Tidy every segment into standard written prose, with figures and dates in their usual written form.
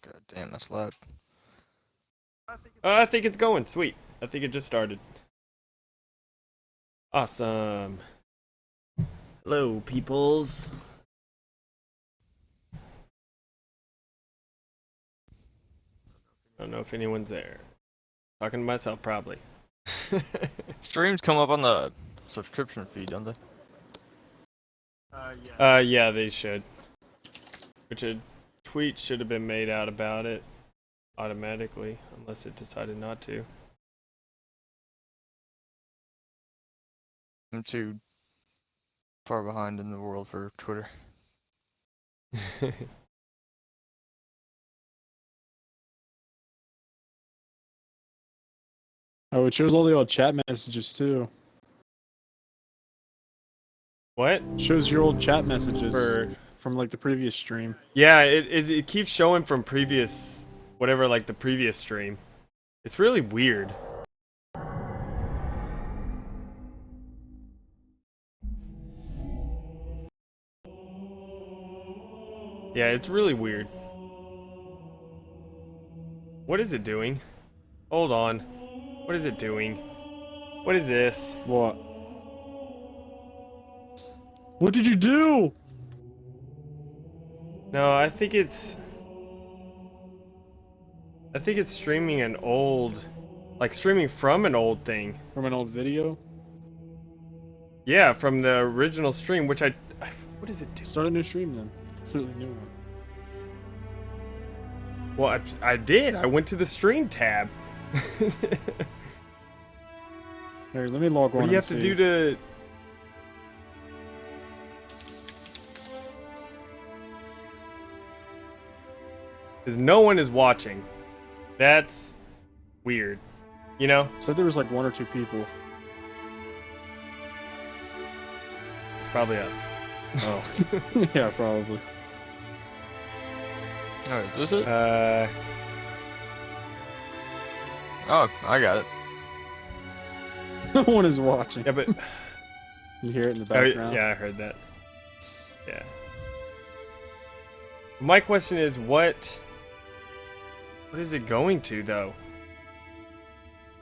God damn, that's loud. I think it's going. Sweet. I think it just started. Awesome. Hello, peoples. I don't know if anyone's there. Talking to myself, probably. Streams come up on the subscription feed, don't they? Yeah, they should. Which a tweet should have been made out about it automatically, unless it decided not to. I'm too far behind in the world for Twitter. Oh, it shows all the old chat messages too. What? It shows your old chat messages For... from like the previous stream. Yeah, it keeps showing from previous, whatever, like the previous stream. It's really weird. Yeah, it's really weird. What is it doing? Hold on. What is it doing? What is this? What? What did you do? No, I think it's streaming an old, like streaming from an old thing. From an old video? Yeah, from the original stream, which I what does it do? Start a new stream then. Completely new one. Well, I did. I went to the stream tab. Here, let me log on. What do you have to do to... Because no one is watching. That's weird. You know? Said there was like 1 or 2 people. It's probably us. Oh. Yeah, probably. Oh, is this it? Uh... Oh, I got it. No one is watching. Yeah, but... You hear it in the Oh, background. yeah, I heard that. Yeah. My question is, what is it going to, though?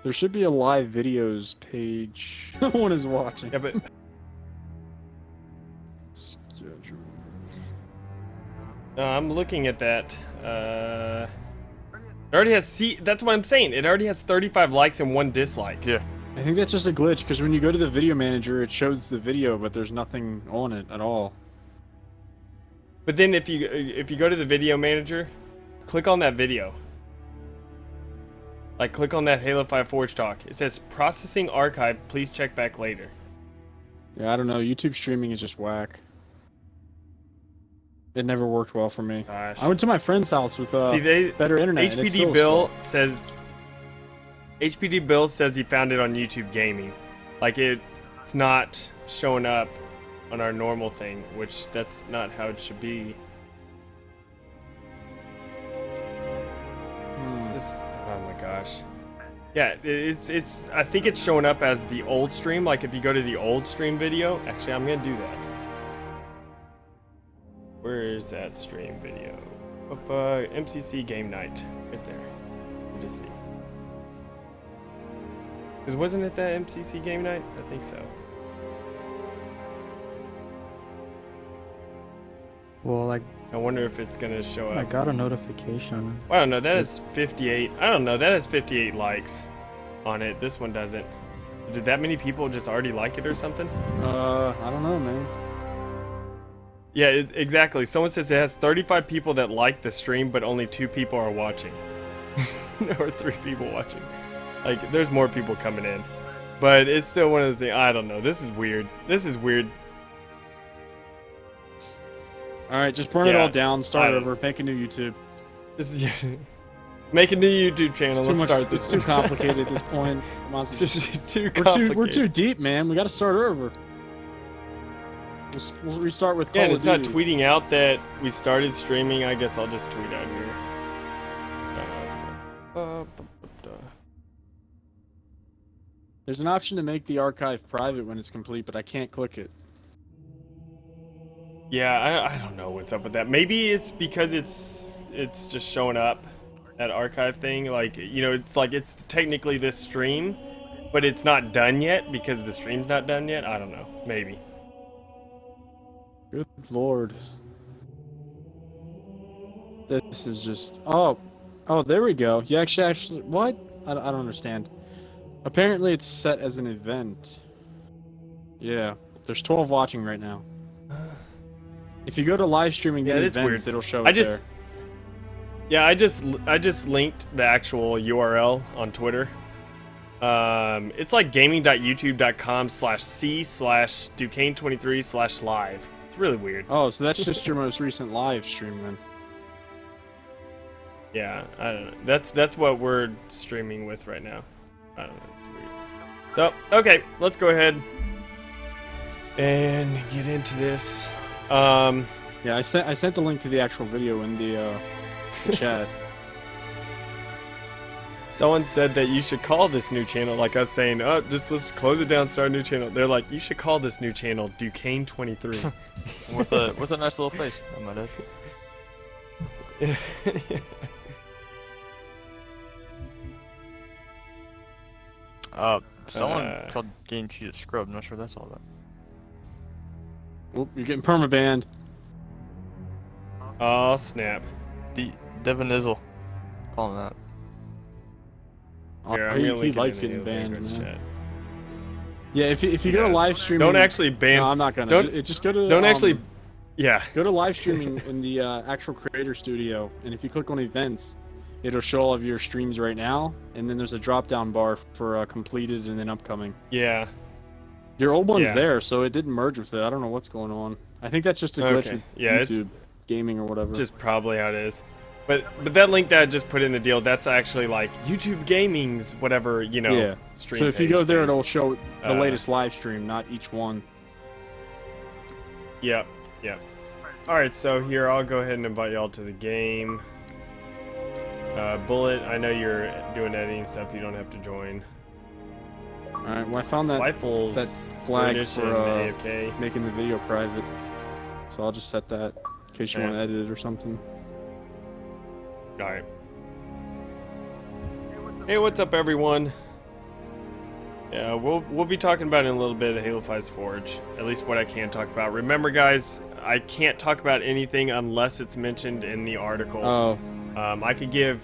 There should be a live videos page. No one is watching. Yeah, but... No, I'm looking at that. It already has... See, that's what I'm saying. It already has 35 likes and 1 dislike. Yeah. I think that's just a glitch, because when you go to the video manager, it shows the video, but there's nothing on it at all. But then if you go to the video manager, click on that video. Like, click on that Halo 5 Forge talk. It says, processing archive, please check back later. Yeah, I don't know. YouTube streaming is just whack. It never worked well for me. Gosh. I went to my friend's house with See, better internet. and it HPD still Bill sucked. says... HPD Bill says he found it on YouTube Gaming. Like, it's not showing up on our normal thing, which that's not how it should be. Oh my gosh. Yeah, it's I think it's showing up as the old stream. Like, if you go to the old stream video, actually I'm gonna do that. Where is that stream video? MCC game night, right there. Let me just see. Cause wasn't it that MCC game night? I think so. Well, I wonder if it's gonna show up. I got a notification. I don't know. That is 58. I don't know. That has 58 likes on it. This one doesn't. Did that many people just already like it or something? I don't know, man. Yeah, exactly. Someone says it has 35 people that like the stream, but only 2 people are watching. Or 3 people watching. Like, there's more people coming in. But it's still one of those things. I don't know. This is weird. This is weird. Alright, just burn it all down, start over, make a new YouTube. Just, make a new YouTube channel. Let's start this. It's too complicated at this point. It's just too complicated. We're too deep, man. We gotta start over. We'll restart with Call Yeah, and of it's not Duty. tweeting out that we started streaming. I guess I'll just tweet out here. There's an option to make the archive private when it's complete, but I can't click it. Yeah, I don't know what's up with that. Maybe it's because it's it's just showing up, that archive thing. Like, you know, it's like it's technically this stream, but it's not done yet because the stream's not done yet. I don't know, maybe. Good lord. This is just... Oh, there we go. You actually... What? I don't understand. Apparently it's set as an event. Yeah. There's 12 watching right now. If you go to live streaming Yeah, in that's events, weird. it'll show I it just... Yeah, I just linked the actual URL on Twitter. It's like gaming.youtube.com/c/Duquesne23/live. It's really weird. there. Oh, so that's just your most recent live stream then. Yeah, I don't know. That's what we're streaming with right now. I don't know. It's weird. So, okay, let's go ahead and get into this. Yeah, I sent the link to the actual video in the chat. Someone said that you should call this new channel, like us saying, oh, just let's close it down, start a new channel. They're like, you should call this new channel Duquesne23. with a nice little face, I might add. Someone called getting cheated scrub. I'm not sure what that's all about. Oop, you're getting permabanned. Oh, snap. Devin Izzle. Calling that. Here, I'm he gonna link it likes in the getting banned, Vagrant's man. chat. Yeah, if you go to Yes. live streaming... Don't actually ban... No, I'm not gonna. Don't- Just go to... Don't actually... Yeah. Go to live streaming in the actual creator studio, and if you click on events, it'll show all of your streams right now, and then there's a drop-down bar for completed and then upcoming. Yeah. Your old one's Yeah. there, so it didn't merge with it. I don't know what's going on. I think that's just a glitch Okay. with Yeah, YouTube gaming or whatever. Just probably how it is. But that link that I just put in the deal, that's actually like YouTube Gaming's whatever, you know, yeah. stream So if you page go there, thing. it'll show the Uh, latest live stream, not each one. Yep, yep. Alright, so here, I'll go ahead and invite y'all to the game. Bullet, I know you're doing editing stuff, you don't have to join. Alright, well I found that Rifles, that flag British for and AFK. making the video private. So I'll just set that in case you Yeah. want to edit it or something. Alright. Hey, what's up, everyone? Yeah, we'll be talking about in a little bit of Halo 5's Forge. At least what I can talk about. Remember, guys, I can't talk about anything unless it's mentioned in the article. Oh, I could give...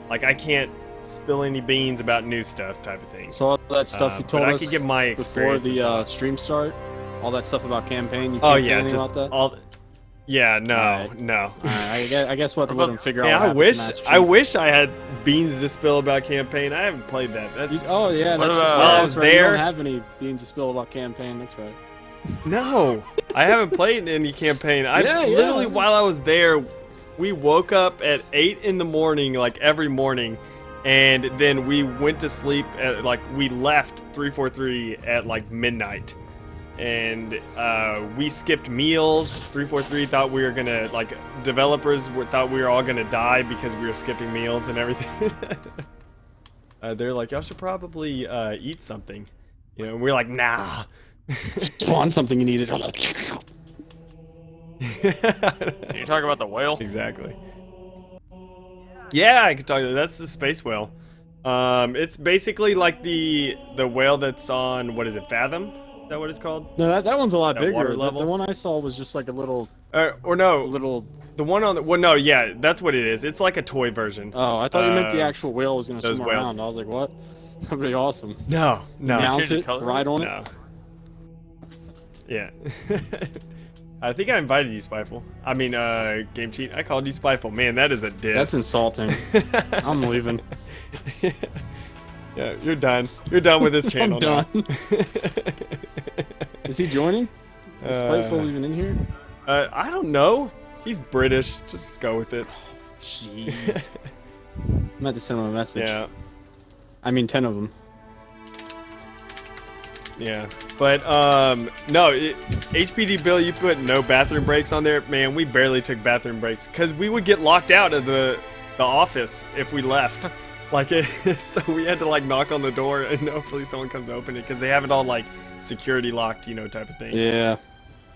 Like, I can't spill any beans about new stuff type of thing. so all that stuff you told but us I could give my before experience and the thoughts. stream start, all that stuff about campaign, you Oh, can't say yeah, anything just about that? all... Yeah, no, Alright. no. Alright, I guess we'll have to let them figure out Yeah, what I happens in wish that I stream. wish I had beans to spill about campaign. I haven't played that. That's Oh yeah, What that's about- yeah, While I that's was right. You there- don't have any beans to spill about campaign. That's right. no. I haven't played any campaign. I Yeah, literally yeah. while I was there, we woke up at 8 in the morning, like every morning, and then we went to sleep at like we left 343 at like midnight. And we skipped meals. 343 thought we were gonna, like, thought we were all gonna die because we were skipping meals and everything. They're like, y'all should probably eat something, you know. And we're like, nah. Spawn something you needed. Can you talk about the whale? Exactly. Yeah, I could talk. That's the space whale. It's basically like the whale that's on, what is it, Fathom? Is that what it's called? No, that one's a lot That bigger. water The level? one I saw was just like a little. Or no, The one on the well, no, yeah, that's what it is. It's like a toy version. Oh, I thought you meant the Uh, actual whale was gonna those swim whales. around. I was like, what? That'd be awesome. No, no, Mount Change the it, color? ride on it. no. Yeah. I think I invited you, Spyful. I mean, Game Cheat. I called you Spyful. Man, that is a diss. That's insulting. I'm leaving. Yeah, you're done. You're done with this channel. I'm done. now. Is he joining? Is Spiteful even in here? I don't know. He's British. Just go with it. Jeez. I'm about to send him a message. Yeah, I mean, 10 of them. yeah. But no, HPD Bill, you put no bathroom breaks on there. Man, we barely took bathroom breaks because we would get locked out of the office if we left. Like, so we had to like knock on the door and hopefully someone comes to open it because they have it all like security locked, you know, type of thing. Yeah.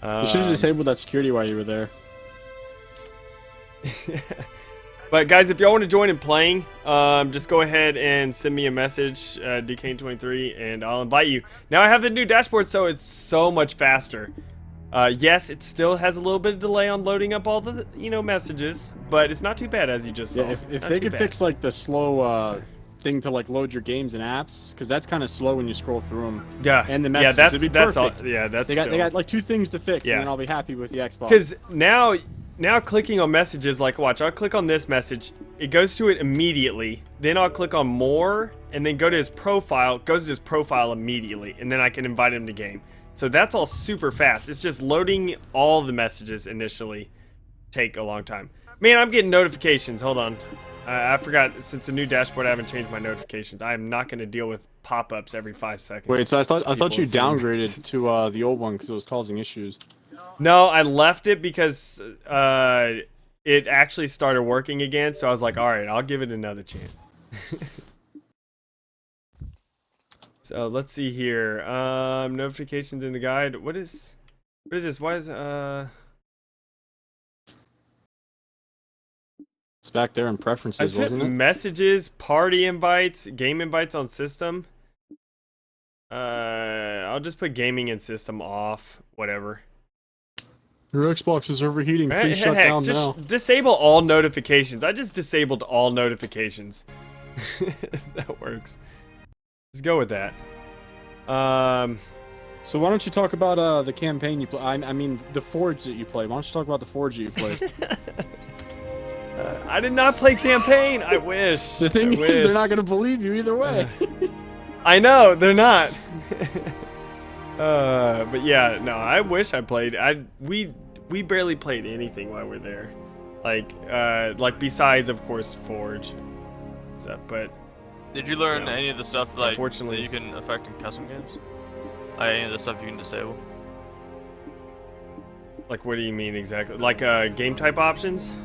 You should have disabled that security while you were there. But guys, if y'all want to join in playing, just go ahead and send me a message, DK23, and I'll invite you. Now I have the new dashboard, so it's so much faster. Yes, it still has a little bit of delay on loading up all the, messages, but it's not too bad as you just saw. Yeah, if they could fix like the slow thing to like load your games and apps, because that's kind of slow when you scroll through them. Yeah, and the messages, it'd be that's perfect. all. Yeah, that's they got like 2 things to fix, and then I'll be happy with the Xbox. Because now clicking on messages, like watch, I'll click on this message, it goes to it immediately. Then I'll click on more, and then go to his profile. It goes to his profile immediately, and then I can invite him to game. So that's all super fast. It's just loading all the messages initially take a long time. Man, I'm getting notifications. Hold on. I forgot, since the new dashboard, I haven't changed my notifications. I am not going to deal with pop-ups every 5 seconds. Wait, so I thought you downgraded to the old one because it was causing issues. No, I left it because it actually started working again. So I was like, all right, I'll give it another chance. So let's see here. Notifications in the guide. What is this? Why is It's back there in preferences, wasn't it? Messages, party invites, game invites on system. I'll just put gaming and system off. Whatever. Your Xbox is overheating. Please shut Heck, down just now. disable all notifications. I just disabled all notifications. That works. Let's go with that. So why don't you talk about the campaign you play? I mean, the Forge that you play. Why don't you talk about the Forge that you played? I did not play campaign. I wish. The thing is, they're not gonna believe you either way. I know they're not. But yeah, no. I wish I played. We barely played anything while we're there, like besides of course Forge and stuff. But did you learn any of the stuff like unfortunately, that you can affect in custom games? Like any of the stuff you can disable? Like what do you mean exactly? Like game type options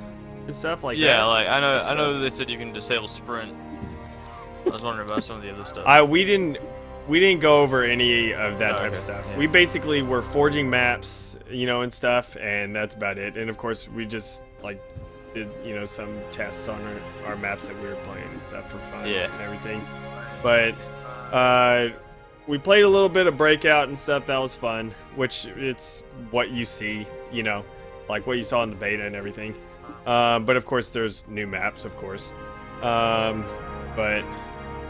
and stuff like that? Yeah, like I know they said you can disable sprint. I was wondering about some of the other stuff. We didn't go over any of that type of stuff. Yeah. We basically were forging maps, and stuff, and that's about it. And of course, we just did some tests on our maps that we were playing and stuff for fun and everything. But we played a little bit of Breakout and stuff. That was fun, which it's what you see, like what you saw in the beta and everything. But of course, there's new maps, of course. But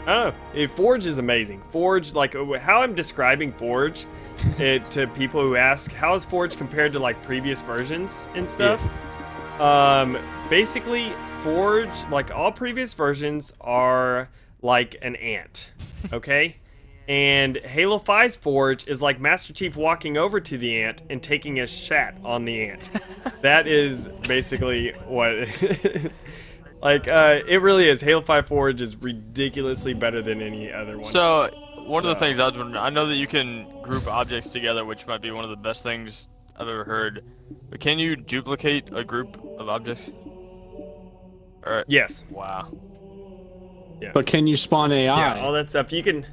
I don't know. Forge is amazing. Forge, like how I'm describing Forge, to people who ask, how is Forge compared to like previous versions and stuff? Basically, Forge, like all previous versions, are like an ant, okay? And Halo 5's Forge is like Master Chief walking over to the ant and taking a shat on the ant. That is basically what. It really is. Halo 5 Forge is ridiculously better than any other one. So, one of the things I was wondering, I know that you can group objects together, which might be one of the best things I've ever heard. But can you duplicate a group of objects? Alright. Yes. Wow. Yeah. But can you spawn AI? Yeah, all that stuff. You can.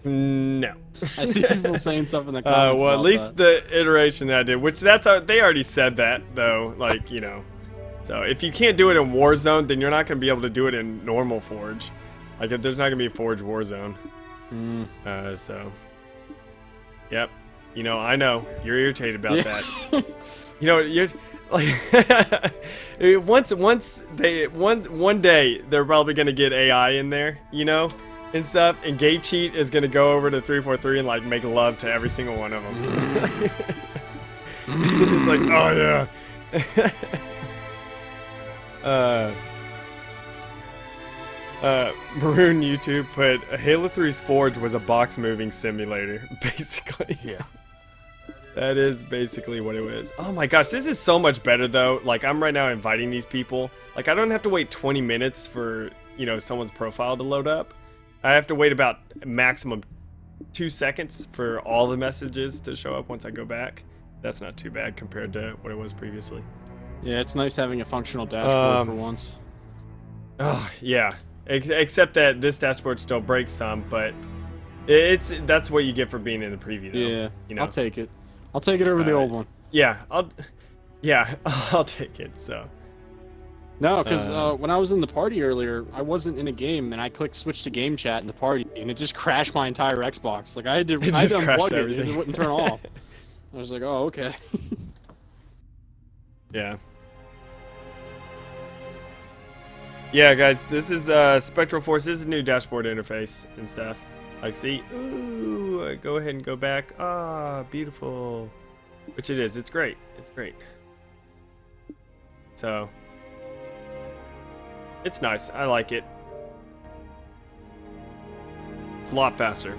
No. I see people saying stuff in the comments. Well, at about least that. the iteration that I did, which they already said that though. So if you can't do it in Warzone, then you're not going to be able to do it in normal Forge. Like, there's not going to be a Forge Warzone. So, yep. I know. You're irritated about that. You're like, one day, they're probably going to get AI in there, and stuff, and Game Cheat is going to go over to 343 and, like, make love to every single one of them. It's like, oh, yeah. Maroon YouTube put Halo 3's Forge was a box moving simulator, basically. Yeah. That is basically what it was. Oh my gosh, this is so much better though. Like, I'm right now inviting these people. Like, I don't have to wait 20 minutes for, someone's profile to load up. I have to wait about maximum 2 seconds for all the messages to show up once I go back. That's not too bad compared to what it was previously. Yeah, it's nice having a functional dashboard for once. Oh, yeah. Except that this dashboard still breaks some, but that's what you get for being in the preview, though. Yeah, I'll take it. I'll take it over the old one. Yeah, I'll take it. So, No, because when I was in the party earlier, I wasn't in a game, and I clicked switch to game chat in the party, and it just crashed my entire Xbox. Like I had to just crashed unplug it, and everything. it wouldn't turn off. I was like, oh, okay. Yeah. Yeah, guys, this is Spectral Force. This is a new dashboard interface and stuff. Like, see? Ooh, go ahead and go back. Ah, beautiful. Which it is. It's great. It's great. So, it's nice. I like it. It's a lot faster.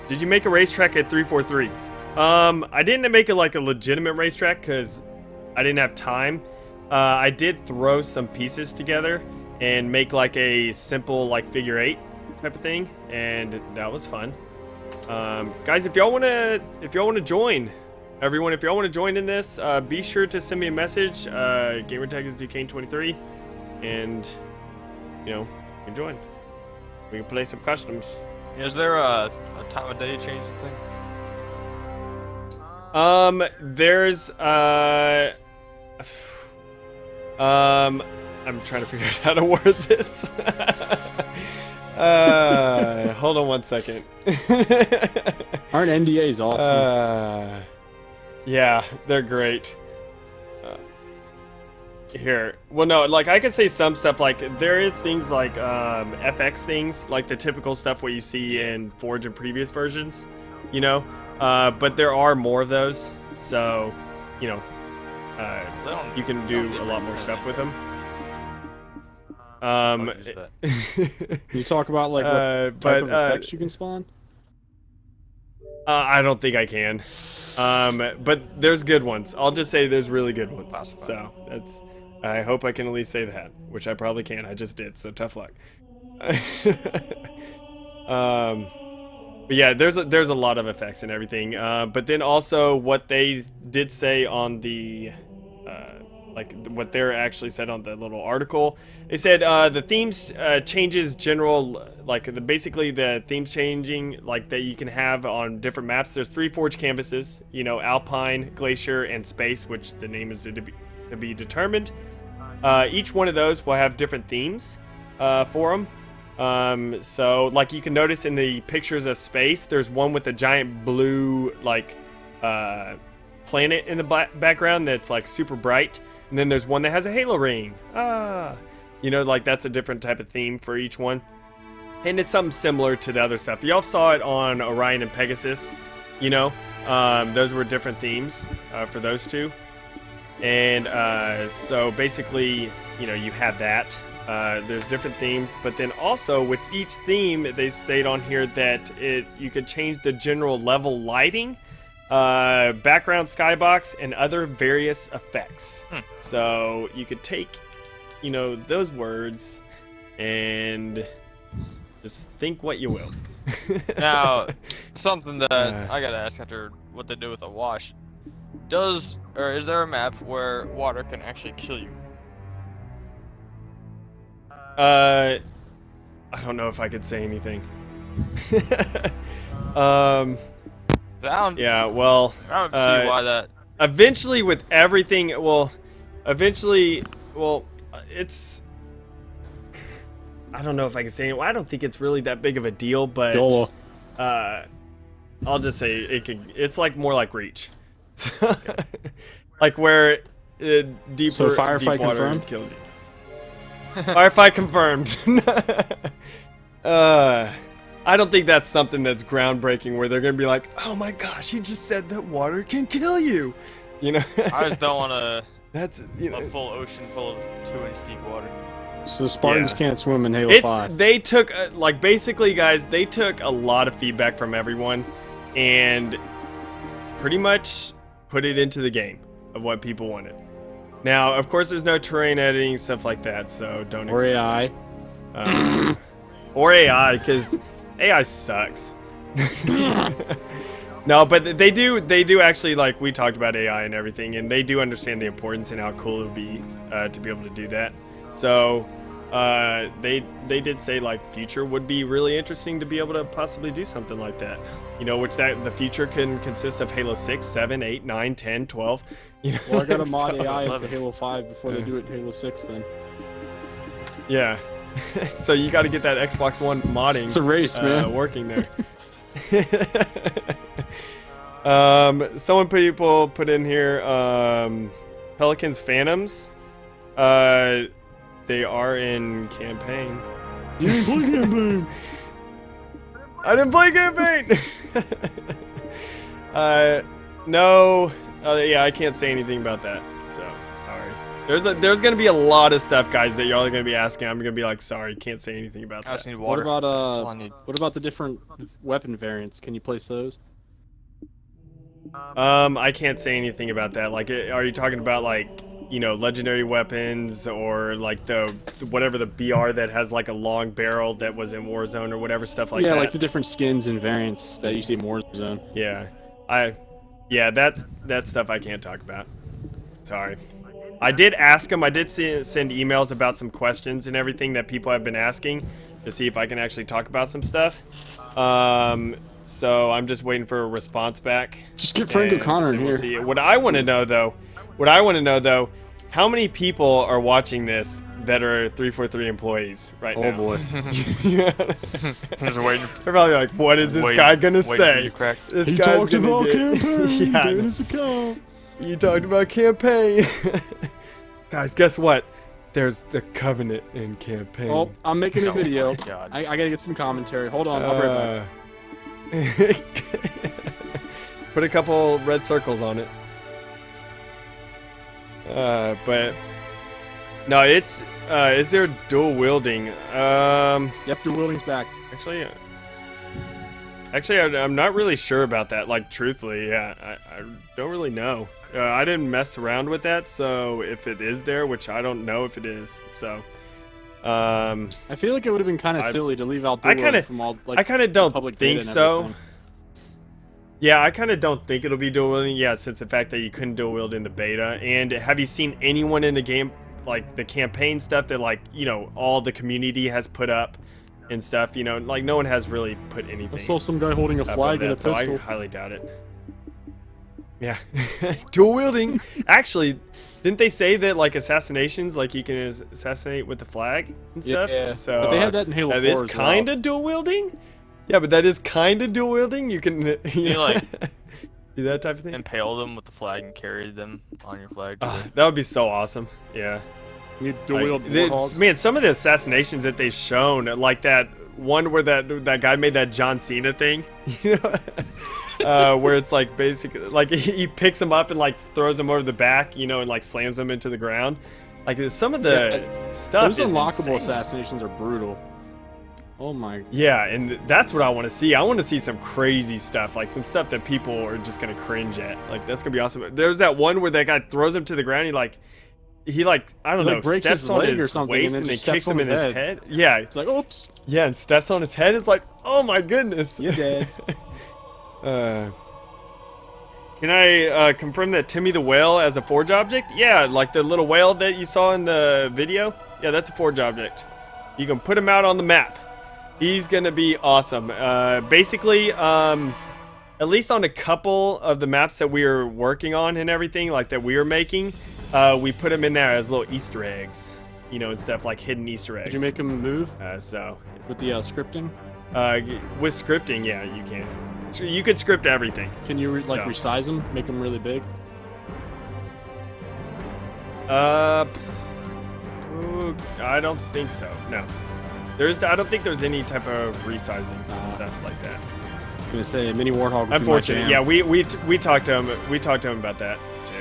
Did you make a racetrack at 343? I didn't make it like a legitimate racetrack because I didn't have time. I did throw some pieces together and make like a simple like figure 8 type of thing, and that was fun. Guys, if y'all wanna join, everyone, if y'all wanna join in this, be sure to send me a message. Gamertag is Duquesne23, and you know, you can join. We can play some customs. Is there a time of day change thing? There's I'm trying to figure out how to word this. Hold on one second. Aren't NDAs awesome? Yeah, they're great. Here, well, no, like I could say some stuff. Like there is things like FX things, like the typical stuff what you see in Forge and previous versions, you know. But there are more of those, so you know, you can do a lot more stuff with them. You talk about like what type of effects you can spawn? I don't think I can. But there's good ones. I'll just say there's really good ones. So that's. I hope I can at least say that, which I probably can. I just did, so tough luck. But yeah, there's a lot of effects and everything. But then also what they did say on the like what they're actually said on the little article, they said the themes changes general, like basically the themes changing like that you can have on different maps. There's 3 Forge canvases, you know, Alpine, Glacier, and Space, which the name is to be determined. Each one of those will have different themes for them. So like you can notice in the pictures of Space, there's one with a giant blue like planet in the background that's like super bright, and then there's one that has a halo ring. You know, like that's a different type of theme for each one, and it's something similar to the other stuff. Y'all saw it on Orion and Pegasus, you know. Those were different themes for those two. And so basically, you know, you have that. There's different themes, but then also with each theme, they state on here that you could change the general level lighting, background skybox, and other various effects. So you could take, you know, those words and just think what you will. Now, something that I gotta ask after what they do with a wash. Is there a map where water can actually kill you? I don't know if I could say anything. Yeah, well, I don't see why that. Eventually with everything, it's, I don't know if I can say it. Well, I don't think it's really that big of a deal, but YOLO. I'll just say it's like more like Reach. Like where deeper, So firefight deep water confirmed? kills you. Firefight confirmed. I don't think that's something that's groundbreaking where they're gonna be like, oh my gosh, you just said that water can kill you. You know? I just don't want a full ocean full of 2-inch deep water. So Spartans Yeah. can't swim in Halo 5. They took like basically, guys, they took a lot of feedback from everyone and pretty much put it into the game of what people wanted. Now, of course, there's no terrain editing, stuff like that, so don't Or expect. AI. Or AI, because AI sucks. No, but they do actually, like, we talked about AI and everything, and they do understand the importance and how cool it would be to be able to do that. So, they did say like future would be really interesting to be able to possibly do something like that. You know, which that the future can consist of Halo 6, 7, 8, 9, 10, 12. You know, Well, I gotta mod so- AI into Halo 5 before they do it in Halo 6 then. Yeah. So you got to get that Xbox One modding. It's a race, man. Working there. People put in here Pelicans Phantoms. They are in campaign. You didn't play campaign! I didn't play campaign. No. Yeah, I can't say anything about that. So sorry. There's gonna be a lot of stuff, guys, that y'all are gonna be asking. I'm gonna be like, sorry, can't say anything about I that. just need What water. That's all I about need. what about the different weapon variants? Can you place those? I can't say anything about that. Like, are you talking about like, you know, legendary weapons or like the whatever the BR that has like a long barrel that was in Warzone or whatever stuff like yeah, that? like the different skins and variants that you see in Warzone. Yeah, that's stuff I can't talk about. Sorry. I did ask him. I did send emails about some questions and everything that people have been asking to see if I can actually talk about some stuff. So I'm just waiting for a response back. Just get Frank and O'Connor in then we'll here. see. What I want to know though, how many people are watching this that are 343 employees right now? Oh boy. Yeah. I'm just waiting. They're probably like, what is this Waiting- guy gonna waiting for say? you to crack. This He guy's talked gonna about get... campaign. Yeah, in his account. you talked about campaign. Guys, guess what? There's the Covenant in campaign. Oh, I'm making a Oh video. my God. I gotta get some commentary. Hold on, I'll be right back. Put a couple red circles on it. But no, it's is there dual wielding? Yep, the wielding's back. Actually, I'm not really sure about that. Like, truthfully, yeah, I don't really know. I didn't mess around with that, so if it is there, which I don't know if it is, so. I feel like it would have been kind of silly to leave out I dual kinda- wielding from all like I kind of don't public data think and so. everything. Yeah, I kind of don't think it'll be dual wielding. Yeah, since the fact that you couldn't dual wield in the beta. And have you seen anyone in the game, like the campaign stuff that, like, you know, all the community has put up and stuff? You know, like no one has really put anything. I saw some guy holding a up of flag and a that, so pistol. I highly doubt it. Yeah, dual wielding. Actually, didn't they say that like assassinations, like you can assassinate with the flag and stuff? Yeah, So but they had that in Halo 4 that is as kind well. of dual wielding. Yeah, but that is kind of dual wielding. You can, you know, like, do that type of thing. Impale them with the flag and carry them on your flag. That would be so awesome. Yeah. You dual wield Like, warthogs. man, some of the assassinations that they've shown, like that one where that guy made that John Cena thing, you know, where it's like basically like he picks him up and like throws him over the back, you know, and like slams him into the ground. Like some of the stuff. Those is unlockable insane. assassinations are brutal. Oh my. Yeah, and that's what I want to see. I want to see some crazy stuff, like some stuff that people are just gonna cringe at. Like that's gonna be awesome. There's that one where that guy throws him to the ground. He I don't He, know, like, breaks steps his on leg his or something, waist and and then then just steps kicks him on in his his head. head. Yeah, It's like, oops, yeah, and steps on his head. It's like, oh my goodness. you're dead. Can I confirm that Timmy the whale as a forge object? Yeah, like the little whale that you saw in the video. Yeah, that's a forge object. You can put him out on the map. He's gonna be awesome. Basically, at least on a couple of the maps that we are working on and everything, like that we are making, we put him in there as little Easter eggs, you know, and stuff like hidden Easter eggs. Did you make him move So with the scripting? with scripting, yeah, you can. So you could script everything. Can you So. resize him, make him really big? Ooh, I don't think so. No, I don't think there's any type of resizing stuff like that. I was gonna say mini warthog. would be my Unfortunately, jam. yeah, we talked to him. We talked to him about that too.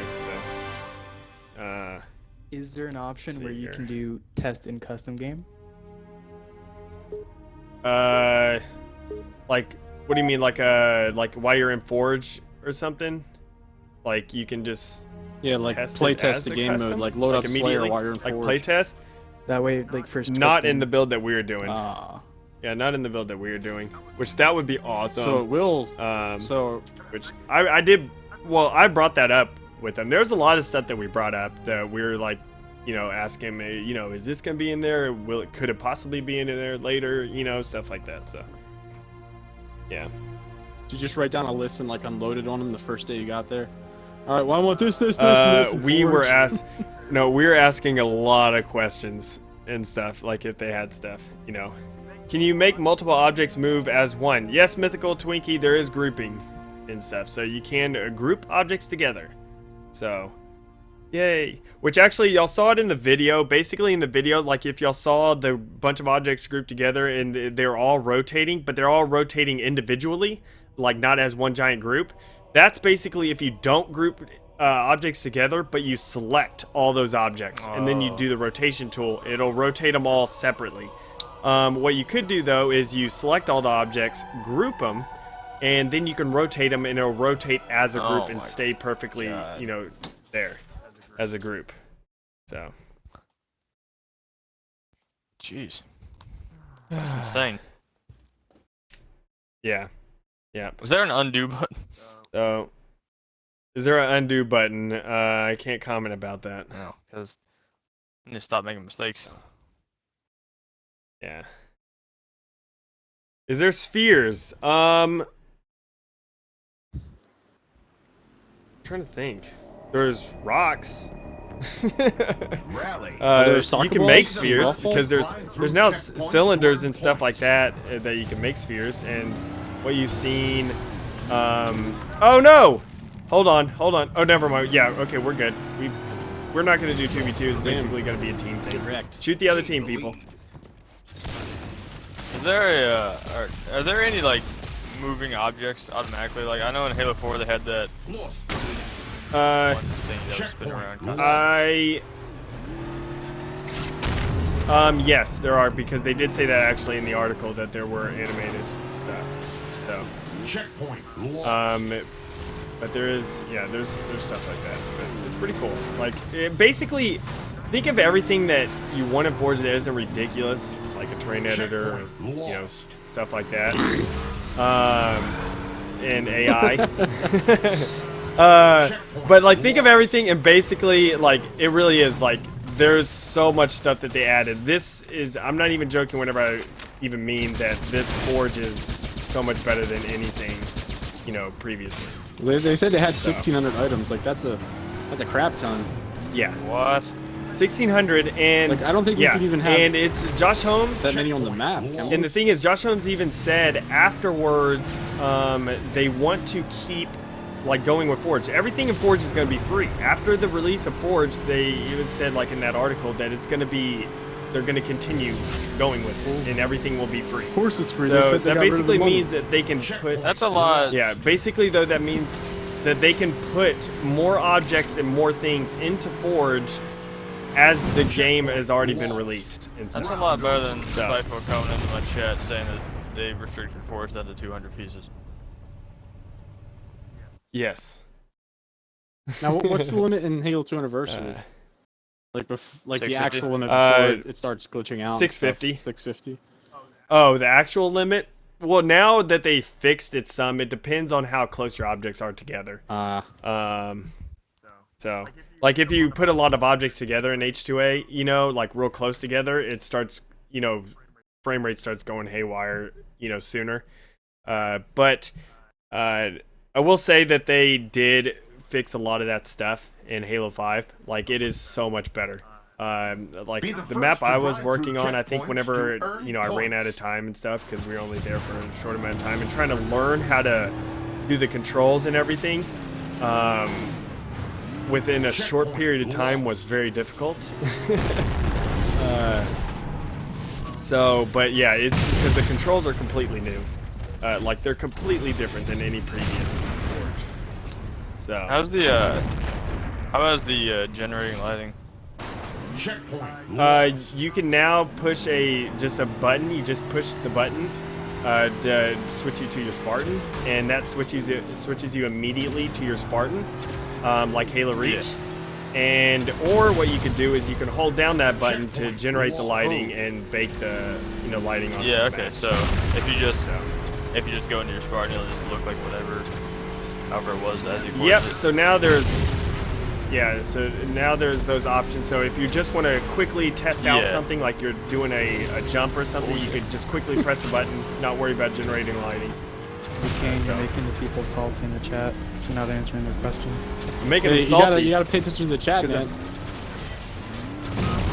So, Is there an option see where you here. can do test in custom game? like, what do you mean, like while you're in Forge or something? Like you can just Yeah, like test it play as test the a game custom? mode, like load Like up Slayer immediately? while you're in like Forge. play test. That way, like for Not in scripting- the build that we are doing. Ah, Yeah, not in the build that we are doing. Which that would be awesome. so it will. So which I did. Well, I brought that up with them. There's a lot of stuff that we brought up that we were like, ask him, is this gonna be in there? Could it possibly be in there later? Stuff like that. So, yeah. Did you just write down a list and like unload it on him the first day you got there? All right, well I want this, and this, and We were Forge. we were asking a lot of questions and stuff, like if they had stuff, Can you make multiple objects move as one? Yes, Mythical Twinkie, there is grouping and stuff, so you can group objects together. So, yay. Which actually, y'all saw it in the video. Basically in the video, like if y'all saw the bunch of objects grouped together and they're all rotating, but they're all rotating individually, like not as one giant group. That's basically if you don't group objects together, but you select all those objects, and then you do the rotation tool. It'll rotate them all separately. What you could do, though, is you select all the objects, group them, and then you can rotate them, and it'll rotate as a group and stay perfectly, there as a group. So. Jeez. That's insane. Yeah. Yeah. Was there an undo button? So, is there an undo button? I can't comment about that. No, because I need to stop making mistakes. Yeah. Is there spheres? I'm trying to think. There's rocks. Rally. You can make spheres because there's now cylinders and stuff like that that you can make spheres. And what you've seen. Oh no! Hold on. Oh, never mind. Yeah. Okay, we're good. We're not gonna do 2v2. It's basically gonna be a team thing. Correct. Shoot the other team, people. Is there are there any like moving objects automatically? Like I know in Halo 4 they had that one thing that was spinning around. Yes, there are, because they did say that actually in the article that there were animated stuff. So. Checkpoint. But there's stuff like that. But it's pretty cool. Like, basically, think of everything that you want in Forge that isn't ridiculous, like a terrain editor, and, stuff like that. And AI. But like, think of everything, and basically, like, it really is like there's so much stuff that they added. This is, I'm not even joking whenever I even mean that this Forge is so much better than anything, previously. They said they had 1,600 items. Like that's a crap ton. Yeah. What? 1,600, and like I don't think you could even have. And it's Josh Holmes. That many on the map. And the thing is, Josh Holmes even said afterwards, they want to keep like going with Forge. Everything in Forge is going to be free. After the release of Forge, they even said, like in that article, that it's going to be, they're going to continue going with it, and everything will be free. Of course it's free. So that basically means that they can put... That's a lot. Yeah, basically though that means that they can put more objects and more things into Forge as the game has already been released. That's a lot better than Cypher coming into my chat saying that they restricted Forge down to 200 pieces. Yes. Now, what's the limit in Halo 2 Anniversary? Like the 650? actual limit before it starts glitching out. 650. 650. Oh, the actual limit? Well, now that they fixed it some, it depends on how close your objects are together. So, like if you put a lot of objects together in H2A, like real close together, it starts, frame rate starts going haywire, sooner. But I will say that they did fix a lot of that stuff in Halo 5. Like, it is so much better. Like, the map I was working on, I think whenever, I ran out of time and stuff, because we were only there for a short amount of time, and trying to learn how to do the controls and everything, within a short period of time was very difficult. But yeah, it's because the controls are completely new. Like, they're completely different than any previous Forge. So. How is the generating lighting? Checkpoint. You can now push just a button. You just push the button to switch you to your Spartan, and that switches you immediately to your Spartan, like Halo Reach. Yeah. And or what you can do is you can hold down that button to generate the lighting and bake the lighting on. Yeah. Okay. So if you just go into your Spartan, it'll just look like however it was as you forced it. So now there's Yeah, so now there's those options. So if you just want to quickly test out Yeah. something, like you're doing a jump or something, you could just quickly press the button, not worry about generating lighting. Okay, So- you're making the people salty in the chat, so you're not answering their questions. I'm making Hey, them salty. you gotta pay attention to the chat, 'Cause man.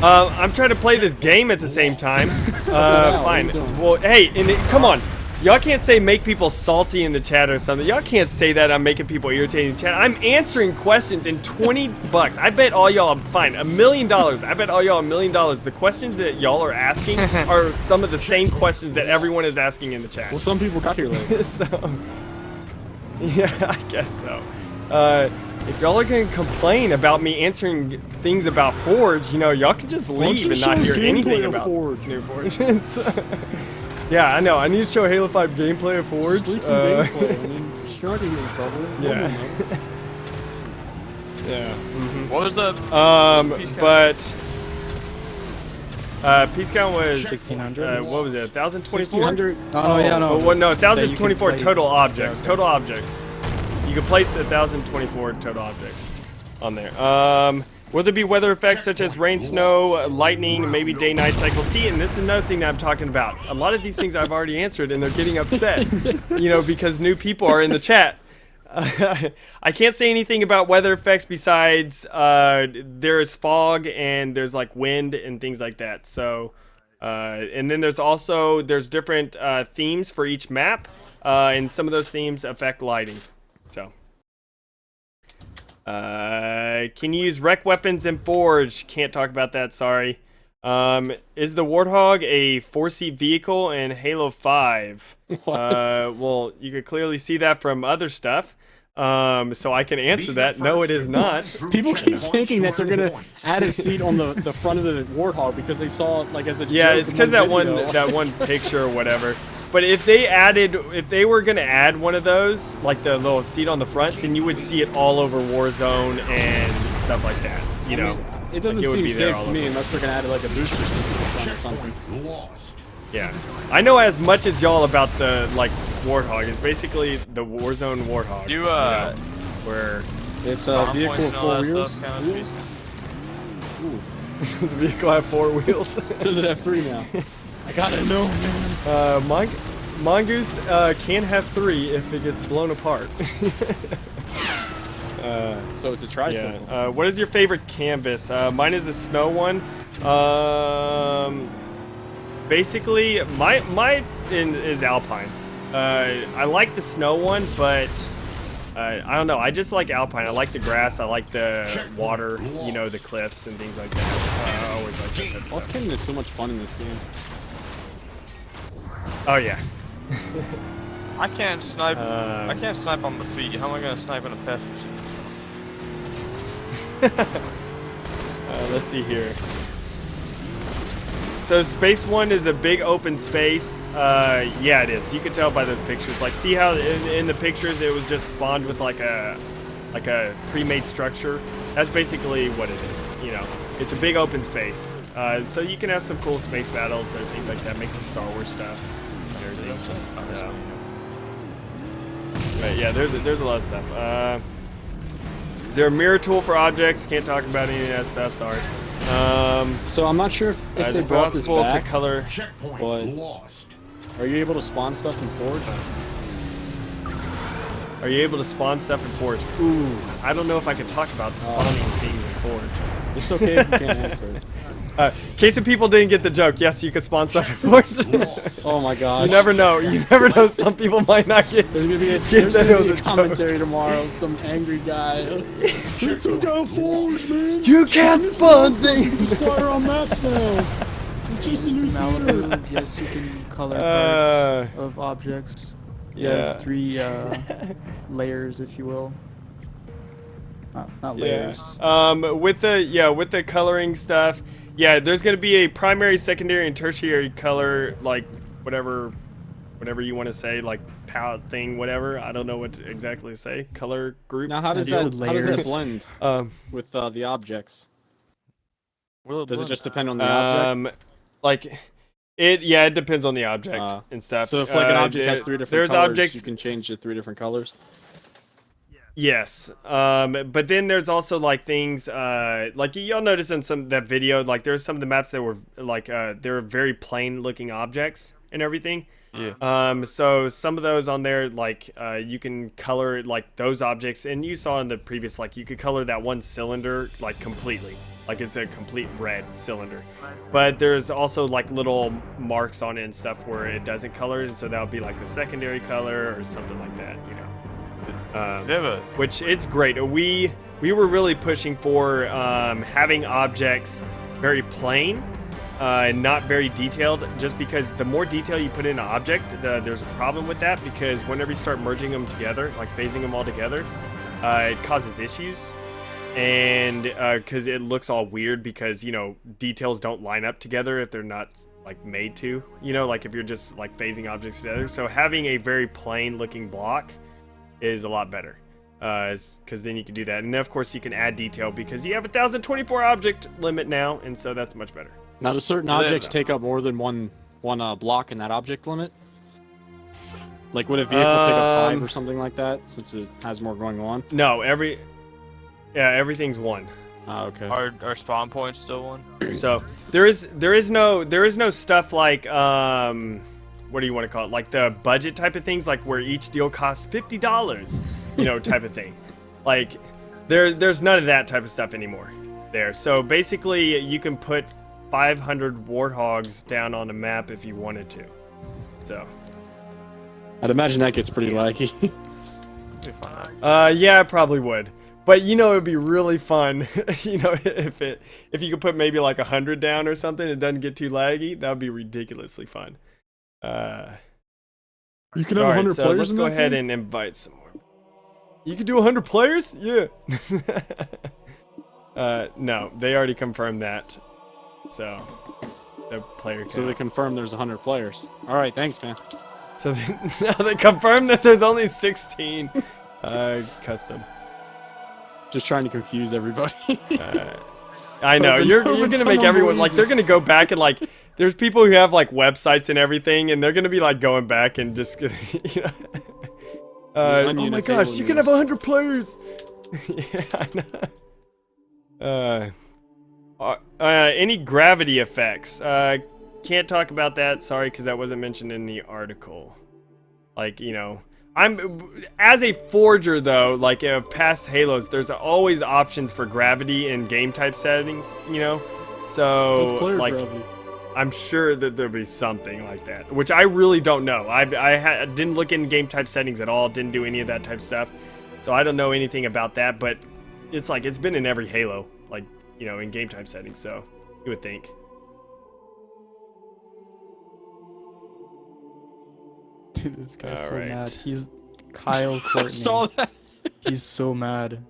I'm trying to play this game at the same time. what Fine. are you doing? Well, hey, come on. Y'all can't say make people salty in the chat or something. Y'all can't say that I'm making people irritated in the chat. I'm answering questions in $20. I bet all y'all, fine, $1 million. I bet all y'all $1 million. The questions that y'all are asking are some of the same questions that everyone is asking in the chat. Well, some people got here late. So, yeah, I guess so. If y'all are gonna complain about me answering things about Forge, you know, y'all can just Why don't leave you and not show us hear anything gameplay of about Forge? new Forge. So- yeah, I know. I need to show Halo 5 gameplay of Forge. Just leak some gameplay. I mean, you're not even cover. Yeah. Yeah. What was the? Peace count? But peace count was 1600. what was it? 1,024. 1600. Oh, yeah, no. Well, no, that you can 1,024 place. total objects. Yeah, okay. Total objects. You can place 1,024 total objects on there. Will there be weather effects such as rain, snow, lightning, maybe day-night cycle? See, and this is another thing that I'm talking about. A lot of these things I've already answered, and they're getting upset, you know, because new people are in the chat. I can't say anything about weather effects besides there's fog and there's like wind and things like that. So, and then there's different themes for each map, and some of those themes affect lighting. So. Can you use rec weapons in Forge? Can't talk about that, sorry. Is the Warthog a 4-seat vehicle in Halo 5? Well, you could clearly see that from other stuff. So I can answer that. No, it is not. People keep thinking that they're gonna add a seat on the front of the Warthog because they saw it like as a Yeah, joke it's in because that video. one picture or whatever. But if they were gonna add one of those, like the little seat on the front, then you would see it all over Warzone and stuff like that. You know, it doesn't like it would seem be there safe all to me over. unless they're gonna add like a booster seat to the front or something. Checkpoint lost. Yeah, I know as much as y'all about the Warthog. It's basically the Warzone Warthog. Do where It's a bomb vehicle points with and all 4 that wheels. stuff count as Wheels? pieces? does the vehicle have 4 wheels? Does it have 3 now? I gotta know, man. Mongoose can have 3 if it gets blown apart. So it's a tricycle. Yeah. What is your favorite canvas? Mine is the snow one. Basically, mine is Alpine. I like the snow one, but I don't know. I just like Alpine. I like the grass. I like the water. You know, the cliffs and things like that. I always like that type of Lost stuff. Canyon is so much fun in this game. Oh yeah. I can't snipe. Um, I can't snipe on the feet. How am I gonna snipe in a passenger seat? Let's see here. So Space One is a big open space. Yeah, it is. You can tell by those pictures. Like, see how in the pictures it was just spawned with like a pre-made structure. That's basically what it is. You know, it's a big open space. So you can have some cool space battles or things like that. Make some Star Wars stuff. And everything. So, but yeah, there's a lot of stuff. Is there a mirror tool for objects? Can't talk about any of that stuff. Sorry. So I'm not sure if Is they it brought this possible to back. color? Checkpoint What? lost. Are you able to spawn stuff in Forge? Are you able to spawn stuff in Forge? Ooh, I don't know if I could talk about spawning things in Forge. It's okay if you can't answer it. In case of people didn't get the joke, yes, you can spawn stuff in Forge. Oh my gosh. You never know. You never know. Some people might not get. There's gonna be a, get there's that gonna it be was a a commentary tomorrow. Some angry guy. We took out Forge, man. You can't spawn things. Fire on maps now. It's just a Use new Malibu. theater. Yes, you can color Uh, parts of objects. You yeah. have 3 layers, if you will. Not layers. With the coloring stuff, yeah, there's gonna be a primary, secondary, and tertiary color, like whatever you want to say, like palette thing, whatever. I don't know what to exactly say. Color group. Now, how does You that said layers. blend with the objects? Does it just depend on the object? Like it depends on the object and stuff. So if like an object has there- 3 different there's colors, objects. you can change the 3 different colors. Yes. But then there's also like things like you'll notice in some that video, like there's some of the maps that were like they're very plain looking objects and everything. Yeah. So some of those on there, like you can color like those objects, and you saw in the previous, like you could color that one cylinder like completely, like it's a complete red cylinder. But there's also like little marks on it and stuff where it doesn't color, and so that would be like the secondary color or something like that, you know. They have a Which it's great. We were really pushing for having objects very plain and not very detailed, just because the more detail you put in an object, there's a problem with that, because whenever you start merging them together, like phasing them all together, it causes issues. And because it looks all weird, because, you know, details don't line up together if they're not like made to, you know, like if you're just like phasing objects together. So having a very plain looking block is a lot better, because then you can do that. And then of course you can add detail, because you have a 1024 object limit now, and so that's much better. Now, do certain objects take up more than one block in that object limit? Like, would a vehicle take up 5 or something like that, since it has more going on? No, everything's one. Oh, okay. our spawn point's still one. So there is no stuff like what do you want to call it, like the budget type of things, like where each deal costs $50, you know, type of thing. Like there's none of that type of stuff anymore there. So basically you can put 500 warthogs down on a map if you wanted to. So I'd imagine that gets pretty laggy. Be fun. yeah, it probably would. But you know, it'd be really fun, you know, if you could put maybe like 100 down or something, it doesn't get too laggy. That would be ridiculously fun. You can have 100 so players. Let's in go that ahead game? and invite some more. You can do 100 players? Yeah. No, they already confirmed that. So the player count. So they confirmed there's 100 players. All right, thanks, man. So now they confirmed that there's only 16 custom. Just trying to confuse everybody. I know Hoping- you're hoping gonna make someone everyone like, believes they're us. gonna go back and like, there's people who have like websites and everything, and they're gonna be like going back and just you know, oh Onion my of gosh, Halo you can have news. 100 players. Yeah, I know. Any gravity effects? Can't talk about that. Sorry, because that wasn't mentioned in the article. Like, you know, as a forger though, like past Halos, there's always options for gravity in game type settings, you know. So Player like, gravity. I'm sure that there'll be something like that, which I really don't know. I didn't look in game type settings at all. Didn't do any of that type of stuff, so I don't know anything about that. But it's like it's been in every Halo, like, you know, in game type settings. So you would think. Dude, this guy's so Alright. mad. He's Kyle Courtney. Saw that. He's so mad.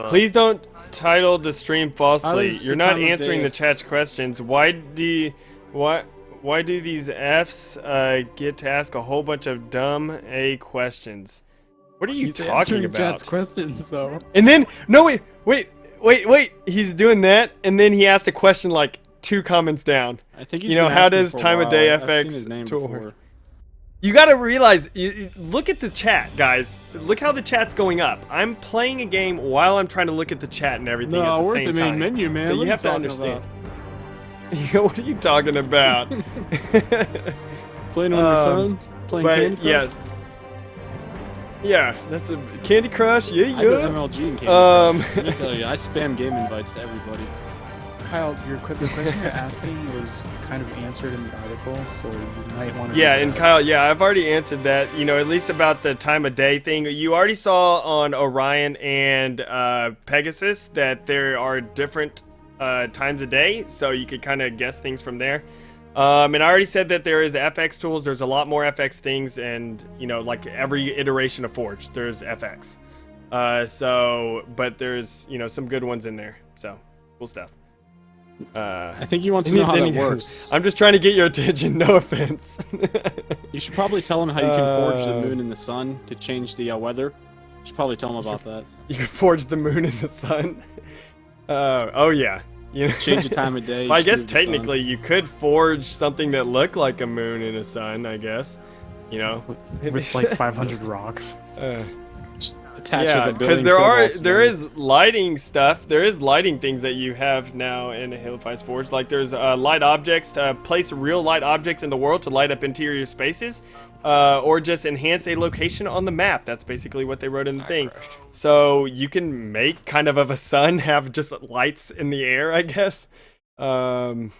Please don't title the stream How falsly. does You're the not time of answering day- the chat's questions. Why do these Fs get to ask a whole bunch of dumb A questions? What are you He's talking answering about? chat's questions though. And then no, wait. He's doing that, and then he asked a question like 2 comments down. I think he's You know, been how asking does for a time of while. day I've seen FX his name tour? before. You gotta realize, look at the chat, guys. Look how the chat's going up. I'm playing a game while I'm trying to look at the chat and everything at No, the we're same at the main time. menu, man. So What you are have to talking understand. about? What are you talking about? Playing on your phone? Playing But Candy Crush? yes, yeah, that's a Candy Crush. Yeah, I do yeah. MLG and Candy Um, Crush. Let me tell you, I spam game invites to everybody. Kyle, the question you're asking was kind of answered in the article, so you might want to. Yeah, and Kyle, yeah, I've already answered that, you know, at least about the time of day thing. You already saw on Orion and Pegasus that there are different times a day, so you could kind of guess things from there. And I already said that there is FX tools. There's a lot more FX things, and, you know, like every iteration of Forge, there's FX. But there's, you know, some good ones in there, so cool stuff. I think he wants to know how that works. I'm just trying to get your attention, no offense. You should probably tell him how you can forge the moon and the sun to change the weather. You should probably tell him about that. You can forge the moon and the sun. Oh yeah. You know, Change the time of day. well, I just guess move the sun. technically you could forge something that looked like a moon and a sun. I guess, you know, with like 500 rocks. attached Yeah, to the because building. there is lighting stuff. There is lighting things that you have now in Halo 5's Forge. Like there's light objects, place real light objects in the world to light up interior spaces, or just enhance a location on the map. That's basically what they wrote in the thing. So you can make kind of a sun have just lights in the air, I guess. And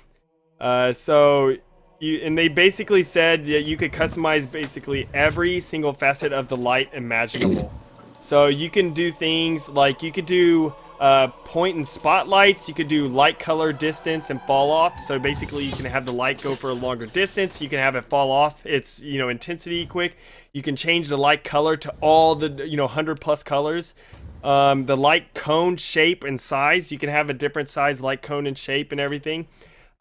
they basically said that you could customize basically every single facet of the light imaginable. So you can do things like you could do point and spotlights. You could do light, color, distance, and fall off. So basically, you can have the light go for a longer distance. You can have it fall off. It's intensity quick. You can change the light color to all the 100+ colors. The light cone shape and size. You can have a different size light cone and shape and everything.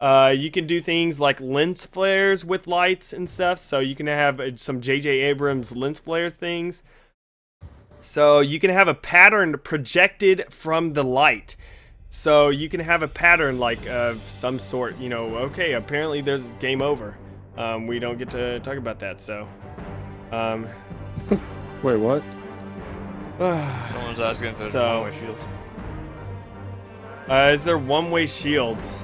You can do things like lens flares with lights and stuff. So you can have some J.J. Abrams lens flare things. So you can have a pattern projected from the light. So you can have a pattern like of some sort. Okay, apparently there's game over. We don't get to talk about that. So. Wait, what? Someone's asking if there's one-way shields. Is there one-way shields?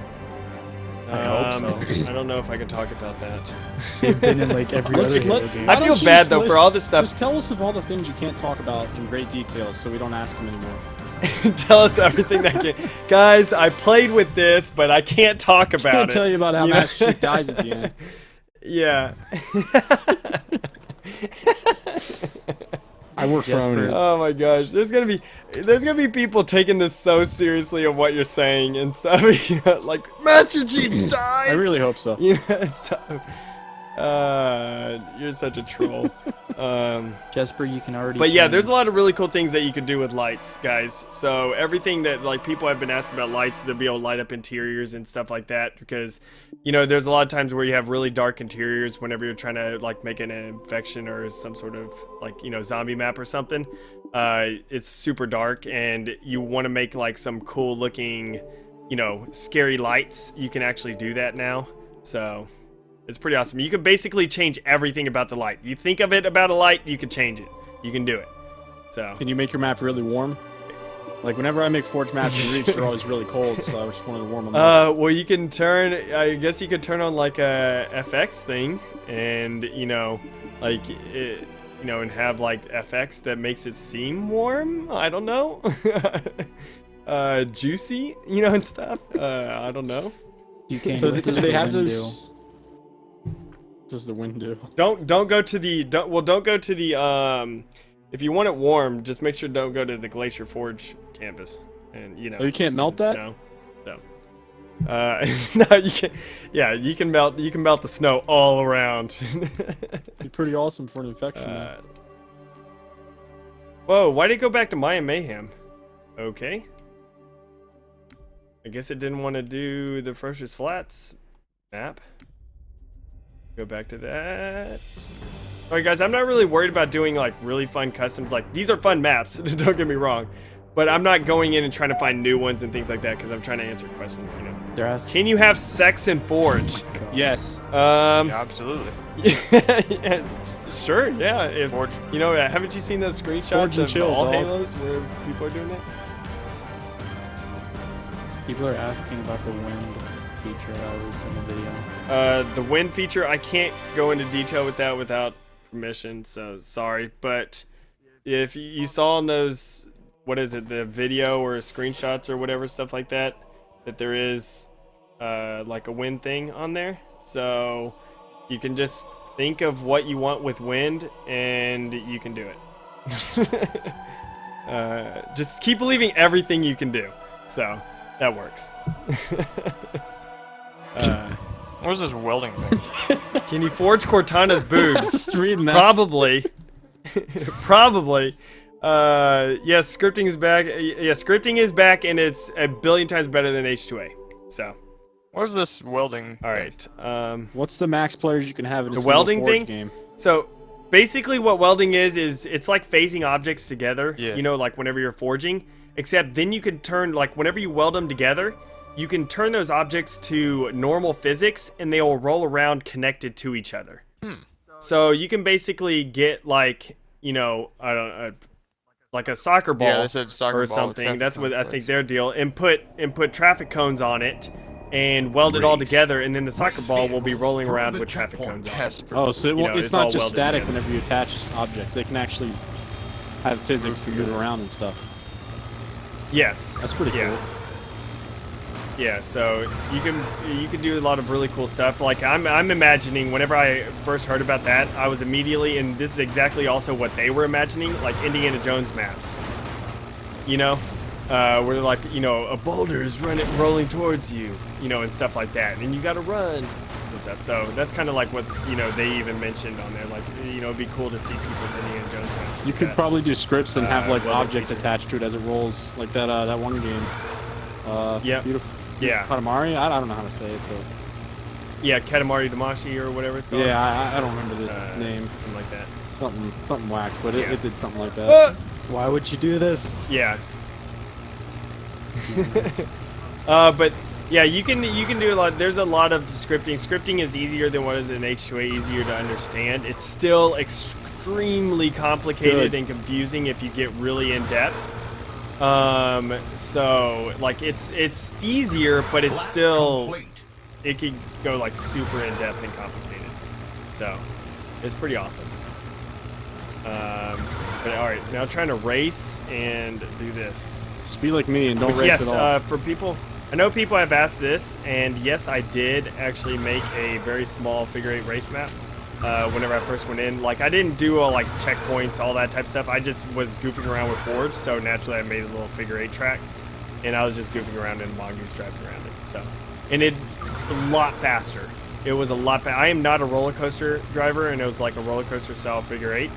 I hope so. I don't know if I can talk about that. They've been in like every other Halo game. I feel bad though for all this stuff. Just tell us of all the things you can't talk about in great detail, so we don't ask them anymore. Tell us everything that can. Guys, I played with this, but I can't talk about it. I'll tell you about how Master Chief dies at the end. Yeah. I work for Oni. Oh my gosh, there's gonna be people taking this so seriously of what you're saying and stuff. Like Master Chief dies. I really hope so. It's tough. You're such a troll. Jesper, you can already. But yeah, change. there's a lot of really cool things that you can do with lights, guys. So everything that like people have been asking about lights, to be able to light up interiors and stuff like that, because there's a lot of times where you have really dark interiors whenever you're trying to like make an infection or some sort of like zombie map or something. It's super dark, and you want to make like some cool looking, scary lights. You can actually do that now. So. It's pretty awesome. You can basically change everything about the light. You think of it about a light, you can change it. You can do it. So. Can you make your map really warm? Like whenever I make Forge maps in Reach, they're always really cold, so I just wanted to warm them up. Well, you can turn. I guess you could turn on like a FX thing, and like it, and have like FX that makes it seem warm. I don't know. Juicy, and stuff. I don't know. You can. So do they have those? What does the wind do? Don't go to the don't go to the if you want it warm, just make sure don't go to the Glacier Forge campus. And Oh, you can't melt that? Snow. No. No, you can. Yeah, you can melt the snow all around. Be pretty awesome for an infection. Whoa, why did it go back to Maya Mayhem? Okay. I guess it didn't want to do the Ferocious Flats map. Go back to that. Alright guys, I'm not really worried about doing like really fun customs. Like these are fun maps, don't get me wrong. But I'm not going in and trying to find new ones and things like that because I'm trying to answer questions, They're asking. Can you have sex in Forge? Yes. Yeah, absolutely. Yeah, sure, yeah. If Forge. haven't you seen those Forge screenshots and of chill, all dog. Halos where people are doing that? People are asking about the wind feature that was in the video. The wind feature, I can't go into detail with that without permission, so sorry. But if you saw in those, the video or screenshots or whatever, stuff like that, that there is like a wind thing on there. So you can just think of what you want with wind and you can do it. Just keep believing everything you can do. So that works. What is this welding thing? Can you forge Cortana's boobs? Just reading that. Probably. Probably. Yeah, scripting is back. Yeah, scripting is back, and it's a billion times better than H2A. So. What is this welding? All right. What's the max players you can have in a The single welding Forge thing? game? So basically, what welding is it's like phasing objects together. Yeah. Like whenever you're forging. Except then you can turn, like whenever you weld them together, you can turn those objects to normal physics, and they will roll around connected to each other. So you can basically get like, I don't like a soccer ball Yeah, they said soccer or ball with something. traffic That's what I cones think first. their deal. And put traffic cones on it, and weld it all Race. together, and then the soccer Race ball will be vehicles rolling through around the with traffic checkpoint. cones on it. That's pretty Oh, so You know, it's it's all not just welded static together. whenever you attach objects. They can actually have physics to move around and stuff. Yes. That's pretty Yeah. cool. Yeah, so you can do a lot of really cool stuff. Like I'm imagining whenever I first heard about that, I was immediately, and this is exactly also what they were imagining, like Indiana Jones maps. You know, where they're like, you know, a boulder is rolling towards you, you know, and stuff like that, and you got to run and stuff. So that's kind of like what, you know, they even mentioned on there. Like, you know, it'd be cool to see people's Indiana Jones maps. You like could that. probably do scripts and have like welded objects feature. attached to it as it rolls, like that one game. Yep. Beautiful. Yeah. Katamari? I don't know how to say it, but Yeah, Katamari Damacy or whatever it's called. yeah, I don't remember the name. Something like that. Something whack, but Yeah. it did something like that. Why would you do this? Yeah. But yeah, you can do a lot. There's a lot of scripting. Scripting is easier than what is in H2A, easier to understand. It's still extremely complicated Good. and confusing if you get really in depth. So like it's easier, but it's Lap still complete. it can go like super in depth and complicated. So it's pretty awesome. But all right, now trying to race and do this. Just be like me and don't Which, race yes, at all. for people, I know people have asked this, and yes, I did actually make a very small figure 8 race map. Whenever I first went in, like I didn't do all like checkpoints, all that type of stuff. I just was goofing around with Forge, so naturally I made a little figure 8 track, and I was just goofing around in Mongoose driving around it. So, and it a lot faster. It was a lot. I am not a roller coaster driver, and it was like a roller coaster style figure 8,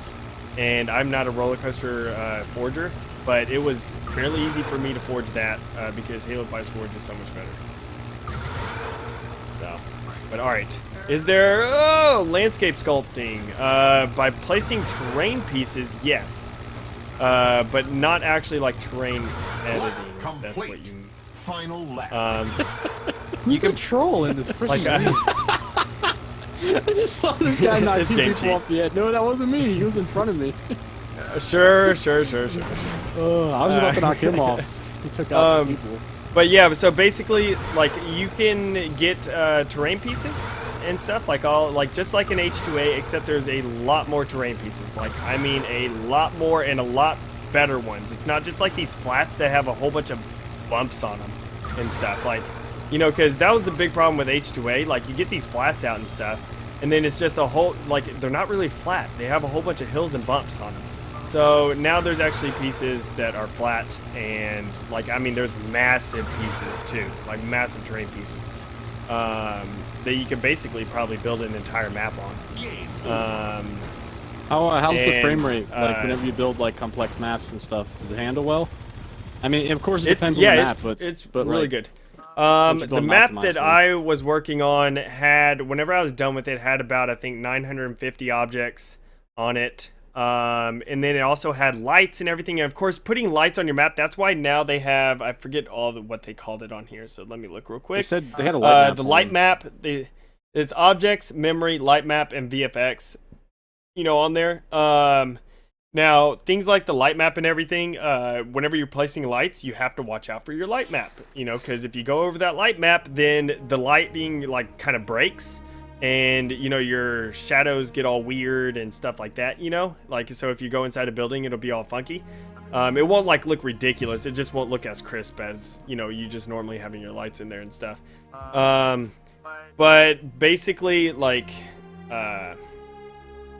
and I'm not a roller coaster forger, but it was fairly easy for me to forge that because Halo 5's Forge is so much better. So, but all right. Is there landscape sculpting? By placing terrain pieces, yes, but not actually like terrain editing. That's what Complete. you. Final lap. Who's a troll in this freaking Like, race? I just saw this guy knock It's two game people cheat. off the edge. No, that wasn't me. He was in front of me. Sure. I was about to knock him off. He took out two people. But yeah, so basically, like you can get terrain pieces and stuff, like just like in H2A, except there's a lot more terrain pieces. Like I mean, a lot more and a lot better ones. It's not just like these flats that have a whole bunch of bumps on them and stuff. Like, you know, because that was the big problem with H2A. Like you get these flats out and stuff, and then it's just a whole like they're not really flat. They have a whole bunch of hills and bumps on them. So now there's actually pieces that are flat, and like I mean there's massive pieces too, like massive terrain pieces that you can basically probably build an entire map on. Game. How's the and, frame rate? Like whenever you build like complex maps and stuff, does it handle well? I mean, of course it depends on the map, it's but really like, good. what you The build map optimized that for. I was working on had, whenever I was done with it, had about I think 950 objects on it. And then it also had lights and everything. And of course, putting lights on your map, that's why now they have, I forget what they called it on here. So let me look real quick. They said they had a light map. The on light them. map, it's objects, memory, light map, and VFX, you know, on there. Now, things like the light map and everything, whenever you're placing lights, you have to watch out for your light map, you know, because if you go over that light map, then the lighting, like, kind of breaks, and, you know, your shadows get all weird and stuff like that, you know? Like, so if you go inside a building, it'll be all funky. It won't, like, look ridiculous. It just won't look as crisp as, you know, you just normally having your lights in there and stuff. But basically, like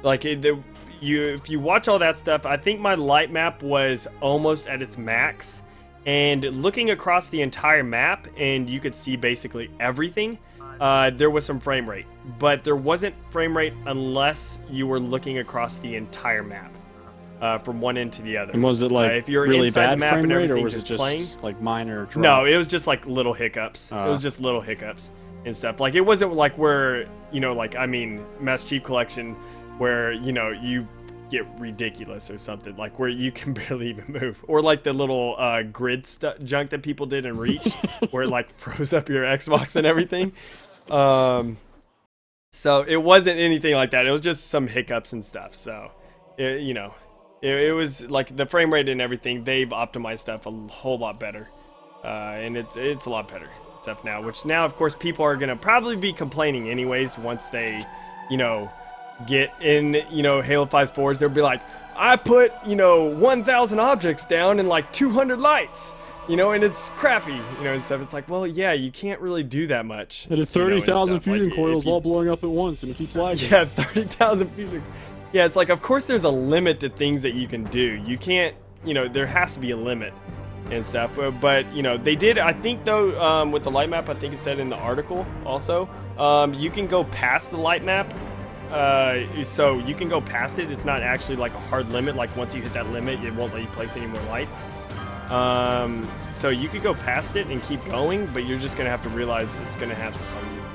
if you watch all that stuff, I think my light map was almost at its max. And looking across the entire map, and you could see basically everything, there was some frame rate. But there wasn't frame rate unless you were looking across the entire map, from one end to the other. And was it like if you're really inside bad the map frame and rate, or everything was it just just playing, like minor drop? no, it was just like little hiccups. It was just little hiccups and stuff. Like it wasn't like where, you know, like I mean, Master Chief Collection, where, you know, you get ridiculous or something, like where you can barely even move, or like the little grid junk that people did in Reach, where it like froze up your Xbox and everything. So it wasn't anything like that. It was just some hiccups and stuff. So, you know, it was like the frame rate and everything. They've optimized stuff a whole lot better, and it's a lot better stuff now. Which now, of course, people are gonna probably be complaining anyways once they, you know, get in, you know, Halo 5's forge. They'll be like, I put, you know, 1,000 objects down and like 200 lights, you know, and it's crappy, you know, and stuff. It's like, well, yeah, you can't really do that much. And it's you know, and 30,000 stuff. fusion Like, coils if you- all blowing up at once, and it keeps lagging. Yeah, 30,000 fusion. Yeah, it's like, of course there's a limit to things that you can do. You can't, you know, there has to be a limit and stuff. But, you know, they did, I think, though, with the light map, I think it said in the article also, you can go past the light map. So you can go past it. It's not actually like a hard limit. Like once you hit that limit, it won't let you place any more lights. So you could go past it and keep going, but you're just gonna have to realize it's gonna have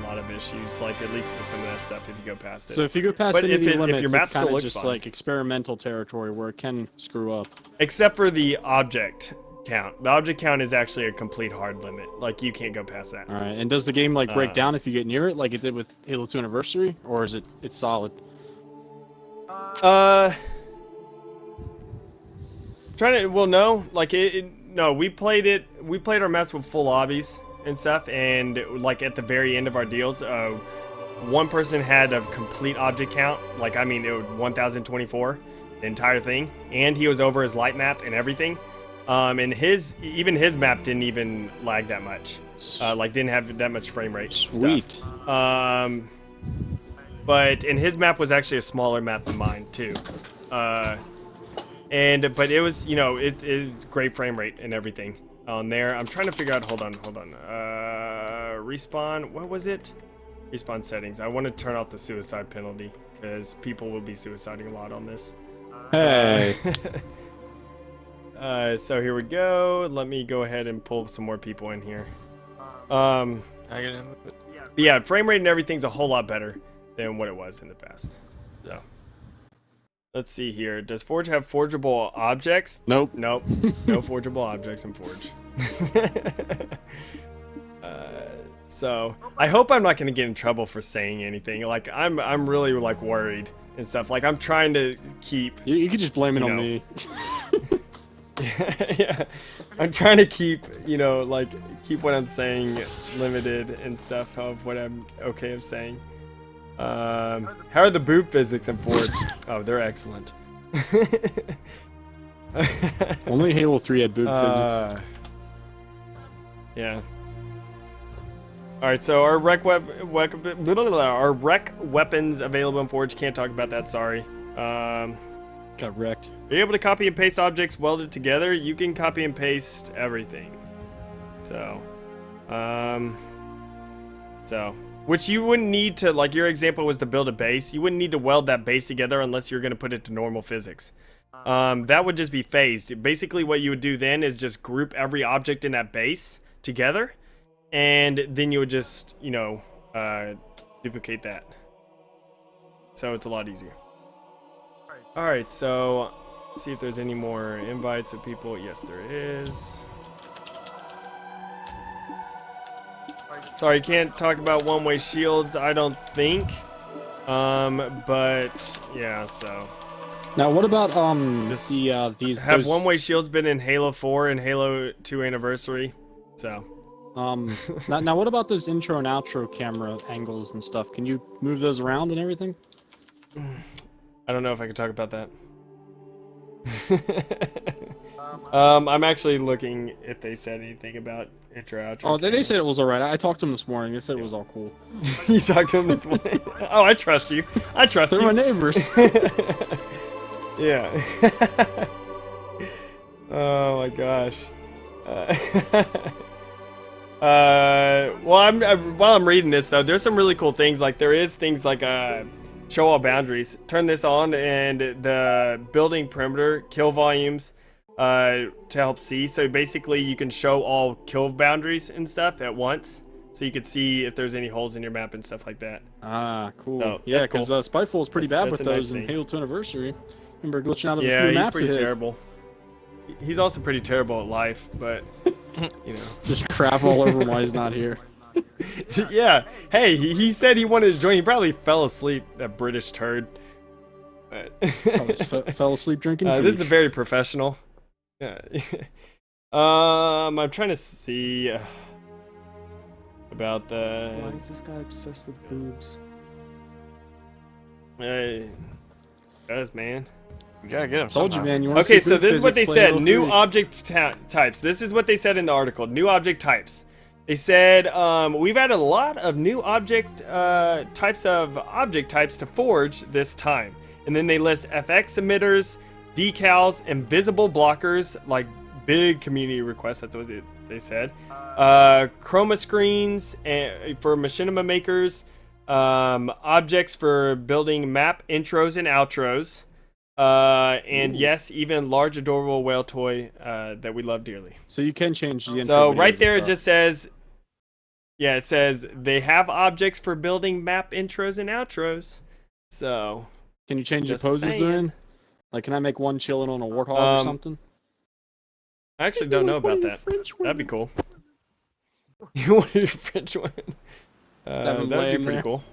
a lot of issues, like at least with some of that stuff if you go past it. So if you go past But any of if the it- if limits, your map it's still kind of looks just fine. like experimental territory where it can screw up. Except for the object count. The object count is actually a complete hard limit. Like you can't go past that. All right, and does the game like break down if you get near it, like it did with Halo 2 Anniversary, or is it's solid? No, like no, we played our maps with full lobbies and stuff, and like at the very end of our deals, one person had a complete object count, like I mean it was 1024, the entire thing, and he was over his light map and everything, and his map didn't even lag that much, like didn't have that much frame rate. Sweet. Stuff. But his map was actually a smaller map than mine too. But it was, you know, it great frame rate and everything on there. I'm trying to figure out. Hold on. Respawn. What was it? Respawn settings. I want to turn off the suicide penalty because people will be suiciding a lot on this. Hey. So here we go. Let me go ahead and pull some more people in here. Yeah, frame rate and everything's a whole lot better than what it was in the past. So let's see here. Does Forge have forgeable objects? Nope. Nope. No forgeable objects in Forge. So I hope I'm not gonna get in trouble for saying anything. Like I'm really like worried and stuff. Like I'm trying to keep. You could just blame it You on know. me. Yeah, I'm trying to keep, you know, like keep what I'm saying limited and stuff of what I'm okay of saying. How are the boot physics in Forge? Oh, they're excellent. Only Halo 3 had boot physics. Yeah. All right, so our rec weapons available in Forge. Can't talk about that. Sorry. Got wrecked. Are you able to copy and paste objects welded together? You can copy and paste everything. So, which you wouldn't need to, like your example was to build a base. You wouldn't need to weld that base together unless you're going to put it to normal physics. That would just be phased. Basically what you would do then is just group every object in that base together, and then you would just, you know, duplicate that. So it's a lot easier. Alright, so let's see if there's any more invites of people. Yes, there is. Sorry, can't talk about one-way shields, I don't think. But yeah, so. Now, what about This- these Have those, one-way shields been in Halo 4 and Halo 2 Anniversary? So. now what about those intro and outro camera angles and stuff? Can you move those around and everything? I don't know if I could talk about that. I'm actually looking if they said anything about intro outro. Oh, they said it cameras. was alright. I talked to them this morning. They said it was all cool. You talked to them this morning. Oh, I trust you. I trust They're you. my neighbors. Yeah. Oh my gosh. While I'm reading this though, there's some really cool things. Like there is things like show all boundaries. Turn this on and the building perimeter kill volumes to help see. So basically you can show all kill boundaries and stuff at once. So you could see if there's any holes in your map and stuff like that. Ah, cool. Oh, yeah, that's cool. because Spiteful was pretty bad That's with a nice those in thing. Halo 2 Anniversary. Remember glitching out of a Yeah, few he's maps pretty of his. terrible. He's also pretty terrible at life, but you know. Just crap all over him while he's not here. Yeah. Hey, he said he wanted to join. He probably fell asleep, that British turd. Probably fell asleep drinking tea. This is very professional. Yeah. I'm trying to see about the. Why is this guy obsessed with boobs? Does man. You gotta get him. Told you, somehow. man. You want Okay, so this is what they said. New object types. This is what they said in the article. New object types. They said we've added a lot of new object types to Forge this time, and then they list FX emitters, decals, and visible blockers, like big community requests. That's what they said. Chroma screens for machinima makers, objects for building map intros and outros. And yes, even large adorable whale toy that we love dearly. So you can change the intro. So videos right and there it stuff. just says, yeah, it says they have objects for building map intros and outros. So Can you change your just poses saying. then? Like, can I make one chilling on a warthog or something? I actually don't know about that. That'd be cool. You want your French one? Have him That'd lay be in pretty there. cool.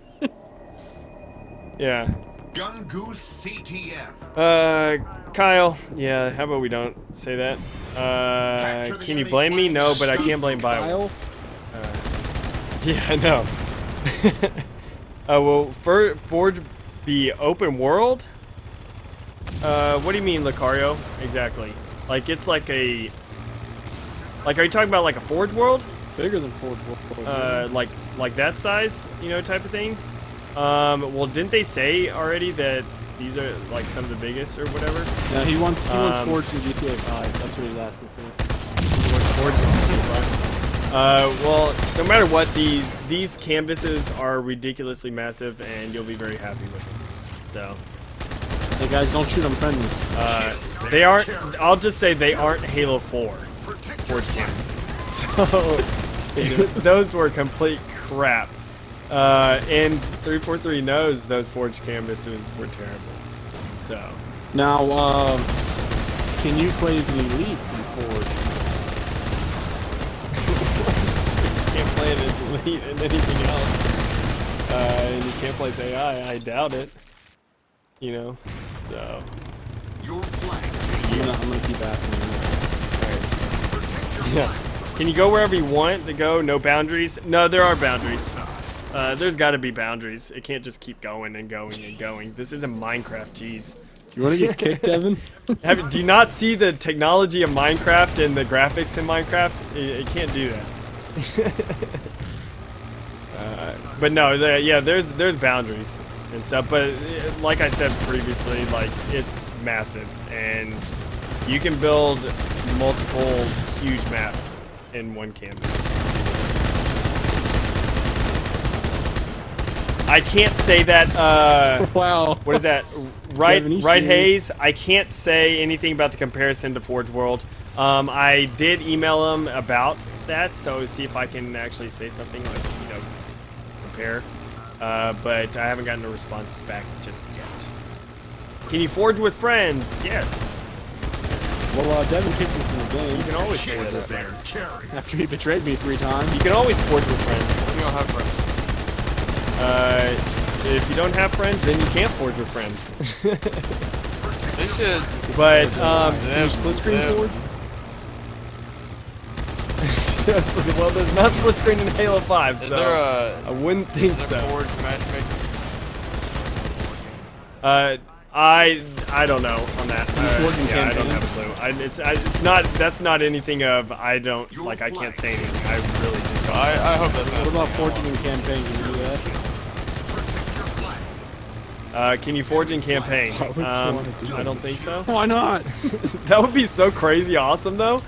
Yeah. Gun Goose CTF. Kyle, yeah, how about we don't say that? Can you blame me? No, but I can't blame Bio. Kyle? Yeah, I know. Will Forge be open world? What do you mean, Lucario? Exactly. Like, it's like a... Like, are you talking about like a Forge world? Bigger than Forge World. Like that size, you know, type of thing? Well, didn't they say already that these are like some of the biggest or whatever? No, he wants Forge in GTA 5. That's what he's asking for. Well, no matter what, these canvases are ridiculously massive, and you'll be very happy with them. So, Hey guys, don't shoot, I'm friendly. they aren't. I'll just say they aren't Halo 4 Forge canvases. So, those were complete crap. And 343 knows those Forge canvases were terrible. So, Now, can you play as an elite in Forge? can't play it as elite and anything else. And you can't play as AI. I doubt it. You know, so. Your flag. I'm gonna keep asking you. Yeah. Can you go wherever you want to go? No boundaries? No, there are boundaries. There's got to be boundaries. It can't just keep going and going and going. This isn't Minecraft, jeez. You wanna get kicked, Evan? Do you not see the technology of Minecraft and the graphics in Minecraft? It can't do that. But no, yeah, there's boundaries and stuff. But like I said previously, like, it's massive, and you can build multiple huge maps in one canvas. I can't say that. Wow. What is that? Right, Devin, you right, serious? Hayes. I can't say anything about the comparison to Forge World. I did email him about that, so see if I can actually say something like, you know, compare. But I haven't gotten a response back just yet. Can you forge with friends? Yes. Well, Devin kicked me from the game You can always forge with friends. after he betrayed me 3 times. You can always forge with friends. You don't have friends. If you don't have friends, then you can't forge with friends. They should. But Can you split screen them. Forge? well, there's not split screen in Halo 5, Is so there a I wouldn't think is there so. Forge matchmaking? I don't know on that. Forging Yeah, I don't campaign? have a clue. It's not. That's not anything of I don't like. I can't say anything. I really just don't. I hope that's not. What about forging in campaign? Can you do that? Can you forge in campaign? Why would you wanna do I don't think so. Why not? That would be so crazy awesome, though.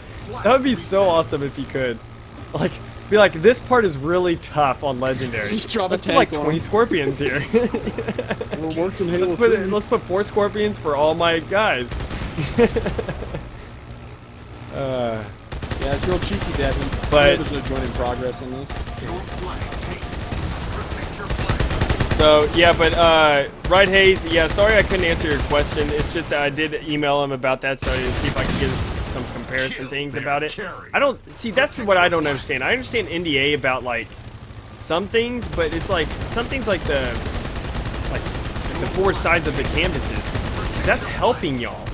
That would be so awesome if you could. Like, be like, this part is really tough on Legendary. Just drop a Let's put like tank on 20 him. scorpions here. We're worked in Halo 3. let's put 4 scorpions for all my guys. Yeah, it's real cheeky, Devin. But- there's no join in progress on this. Your flag. Protect your flag. So yeah, but right, Hayes. Yeah, sorry I couldn't answer your question. It's just I did email him about that, so to see if I could get some comparison things about it. I don't see. That's what I don't understand. I understand NDA about like some things, but it's like some things like the forward size of the canvases. that's helping y'all.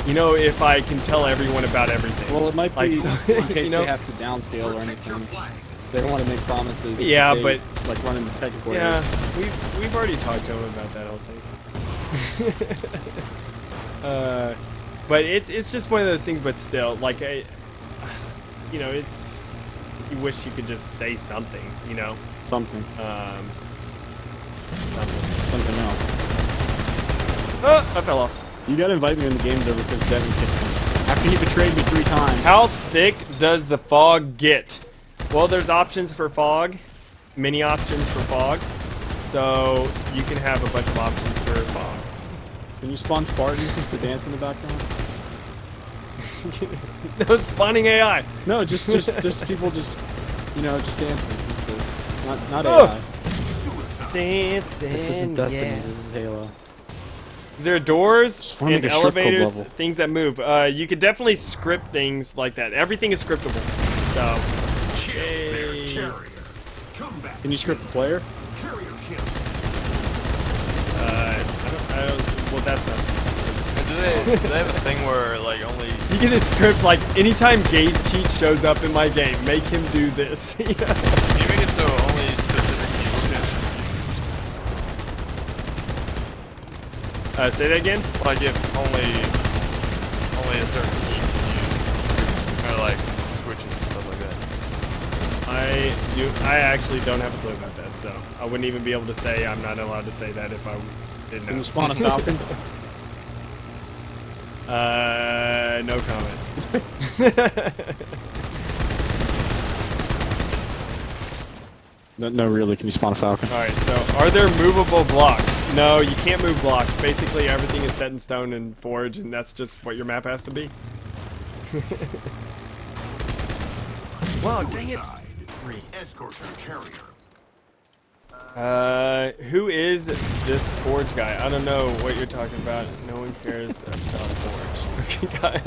You know, if I can tell everyone about everything. Well, it might be so, in case you know? they have to downscale or Protect your anything. flag. They don't want to make promises. Yeah, they, but like running the technical yeah, areas. we've already talked to him about that, I think. But it's just one of those things. But still, like you know, it's you wish you could just say something, you know. Something. Something. Something else. Oh, I fell off. You gotta invite me when the game's over because Devin kicked me. After he betrayed me 3 times. How thick does the fog get? Well, there's options for fog, many options for fog, so you can have a bunch of options for fog. Can you spawn Spartans to dance in the background? No spawning AI. No, just people just, you know, just dancing. That's it. Not Oh. AI. Suicide. Dancing. This isn't Destiny. yeah. This is Halo. Is there doors Just wanna and make a strip club elevators, level. things that move? You could definitely script things like that. Everything is scriptable. So, Kill their Yay. carrier. Come back. Can you script the player? Carrier kill. I don't, well, that's not. Do they have a thing where like only You can just script like anytime Gate Cheat shows up in my game, make him do this. You know? can you make it so only specific people can Say that again. like if only a certain team can use kind of like switches and stuff like that. I actually don't have a clue about that, so I wouldn't even be able to say I'm not allowed to say that if I didn't Can know. you spawn a falcon? No comment. No, really. Can you spawn a falcon? Alright, so are there movable blocks? No, you can't move blocks. Basically, everything is set in stone and Forge, and that's just what your map has to be. Wow, dang it! Suicide. Escort your carrier. Who is this Forge guy? I don't know what you're talking about. No one cares about Forge. Okay,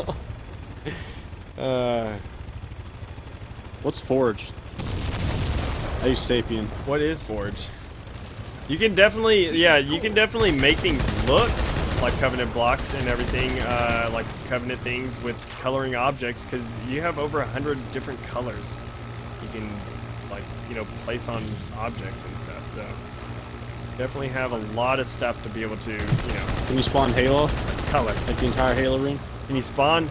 Kyle. What's Forge? I use Sapien. What is Forge? You can definitely, yeah, you can definitely make things look like Covenant blocks and everything, like Covenant things with coloring objects, because you have over 100 different colors you can, like, you know, place on objects and stuff. So definitely have a lot of stuff to be able to, you know, Can you spawn Halo? color. Like the entire Halo ring? Can you spawn?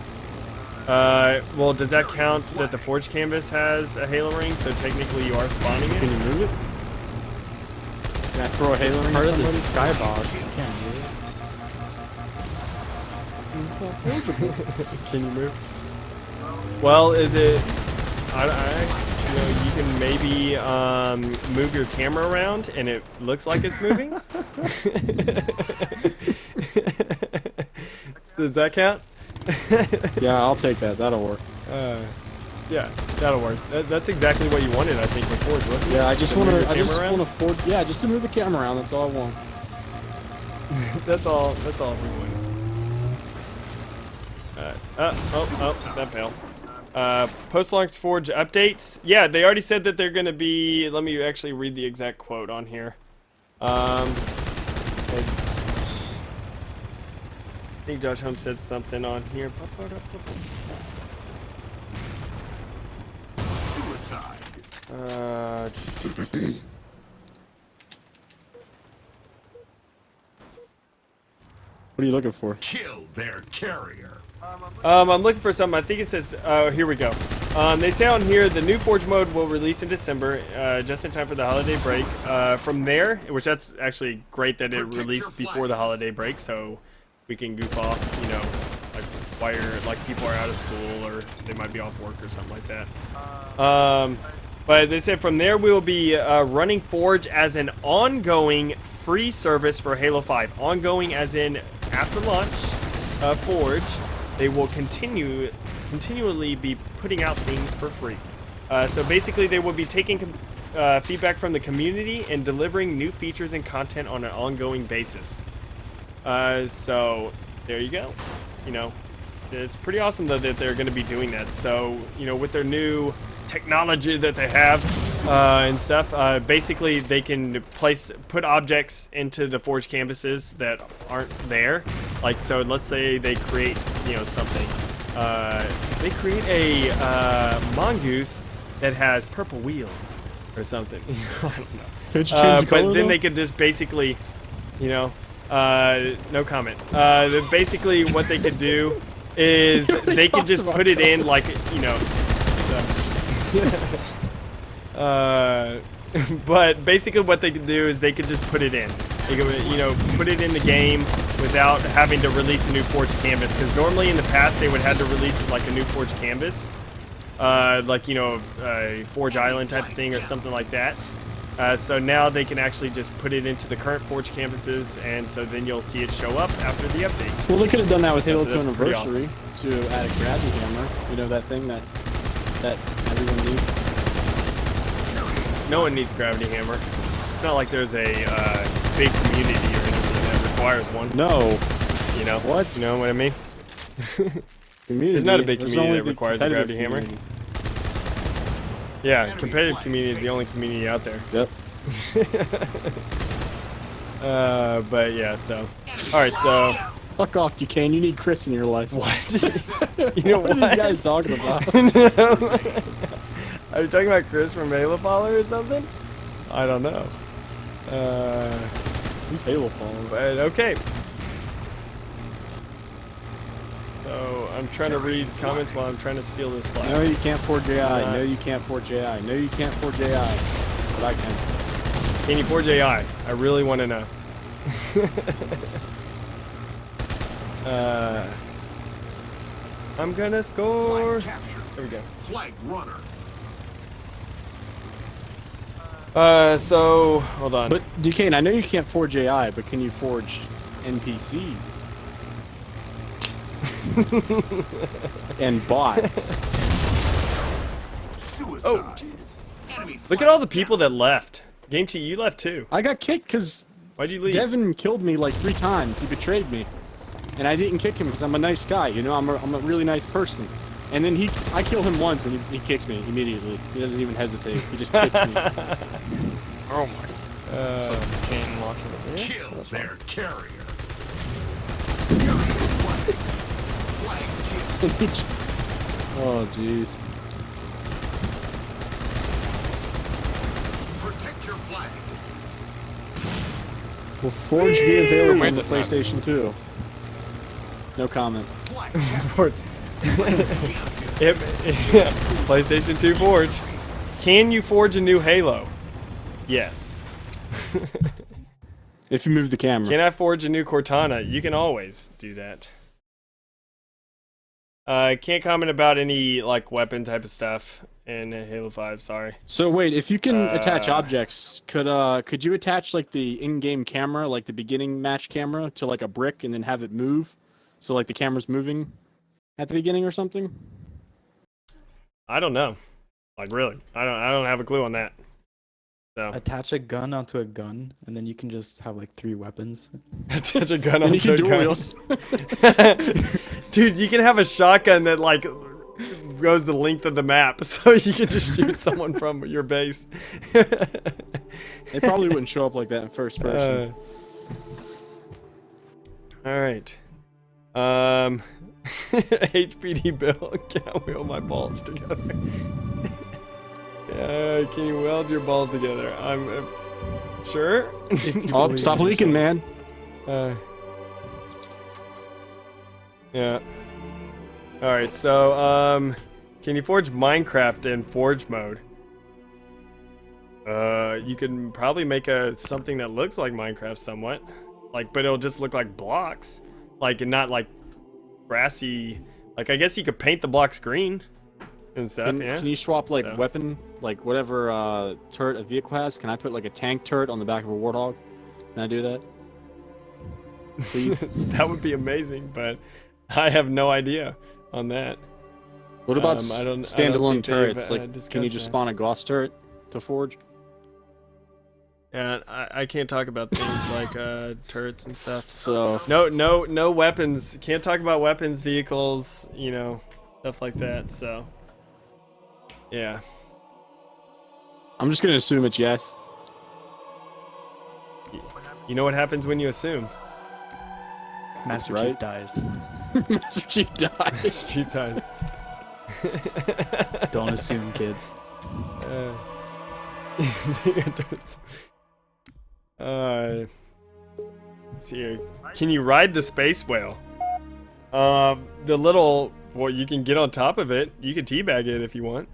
Well, does that count that the Forge canvas has a Halo ring? So technically you are spawning Can it? you move it? Can I throw a Halo ring Part at of the somebody? skybox. You can't do it. Can you move? Well, is it? You know, you can maybe move your camera around, and it looks like it's moving. Does that count? Yeah, I'll take that. That'll work. Yeah, that'll work. That's exactly what you wanted, I think, with Forge, wasn't it? Yeah, I just To want move to. your I just camera want to Forge. Yeah, just to move the camera around. That's all I want. around? That's all we wanted. Oh, that failed. Post-launch Forge updates. Yeah, they already said that they're going to be... Let me actually read the exact quote on here. I think Josh Holmes said something on here. Suicide. What are you looking for? Kill their carrier. I'm looking for something. I think it says, here we go. They say on here the new Forge mode will release in December, just in time for the holiday break. From there, which that's actually great that it Protect your released flag. before the holiday break, so we can goof off, you know, like while like people are out of school or they might be off work or something like that. But they said from there we will be running Forge as an ongoing free service for Halo 5. Ongoing as in after launch, Forge. They will continually be putting out things for free. So basically, they will be taking feedback from the community and delivering new features and content on an ongoing basis. So there you go. You know, it's pretty awesome though that they're going to be doing that. So you know, with their new technology that they have, and stuff. Basically, they can put objects into the forge canvases that aren't there. Like, so let's say they create, something. They create a mongoose that has purple wheels or something. I don't know. Could you change the color, but then though? they could just basically, no comment. Basically, what they could do is they could just put it in like, so. But basically what they can do is they could just put it in. They could, put it in the game without having to release a new Forge canvas. Because normally in the past they would have to release like a new Forge canvas, like a Forge Island type of thing or something like that. So now they can actually just put it into the current Forge canvases, and so then you'll see it show up after the update. Well, they could have done that with Halo 2 That's pretty Anniversary to add a gravity hammer. You know that thing that everyone needs. No one needs gravity hammer. It's not like there's a big community or anything that requires one. No. What? You know what I mean? Community. There's not a big There's community only that the requires a competitive gravity hammer. community. Yeah, competitive community is the only community out there. Yep. But yeah, so. Alright, so. Fuck off, Duquesne. You need Chris in your life. What? You know What are these guys talking about? Are you talking about Chris from Halo Faller or something? I don't know. Who's Halo Fallen? But okay. So I'm trying to read comments while I'm trying to steal this flag. No, you can't forge AI. No, you can't forge AI. No, you can't forge AI. But I can. Can you forge AI? I really want to know. I'm gonna score. Flag captured. There we go. Flag runner. So hold on. But Duquesne, I know you can't forge AI, but can you forge NPCs? And bots. Suicide. Oh, jeez. Enemy Look at all the people that left. Game T, you left too. I got kicked because Why'd you leave? Devin killed me like 3 times. He betrayed me, and I didn't kick him because I'm a nice guy. I'm a really nice person. And then I kill him once, and he kicks me immediately. He doesn't even hesitate. He just kicks me. Oh my. So chain locking over here. Kill That's their fine. carrier. Furious flag. Flag kill. Oh, jeez. Protect your flag. Will Forge be available Wait, on the no. PlayStation 2? No comment. Flag Forge. Yep. PlayStation 2 Forge. Can you forge a new Halo? Yes. If you move the camera. Can I forge a new Cortana? You can always do that. I can't comment about any like weapon type of stuff in Halo 5. Sorry. So wait, if you can attach Uh, objects, could you attach like the in-game camera, like the beginning match camera, to like a brick and then have it move, so like the camera's moving at the beginning or something? I don't know. Like really, I don't have a clue on that. So Attach a gun onto a gun, and then you can just have like 3 weapons. attach a gun And you onto can a dual gun. wield. Dude, you can have a shotgun that like goes the length of the map, so you can just shoot someone from your base. They probably wouldn't show up like that in first person. All right. HPD Bill, can I wheel my balls together? Can you weld your balls together? I'm sure. Oh, stop leaking, man. Yeah. All right. So, can you forge Minecraft in Forge mode? You can probably make something that looks like Minecraft somewhat, like, but it'll just look like blocks, like, and not like grassy. Like, I guess you could paint the blocks green and stuff. Yeah. Can you swap like So. weapon, like whatever turret a vehicle has? Can I put like a tank turret on the back of a Warthog? Can I do that? Please. That would be amazing, but I have no idea on that. What about I don't standalone think they've, turrets? Like, can you discussed just that. spawn a Gauss turret to forge? Yeah, I can't talk about things like turrets and stuff. So No weapons. Can't talk about weapons, vehicles, stuff like that. So, yeah. I'm just gonna assume it's yes. You know what happens when you assume? Master right. Chief dies. Master Chief dies. Cheap ties. Don't assume, kids. Let's see here. Can you ride the space whale? The little, well, you can get on top of it. You can teabag it if you want.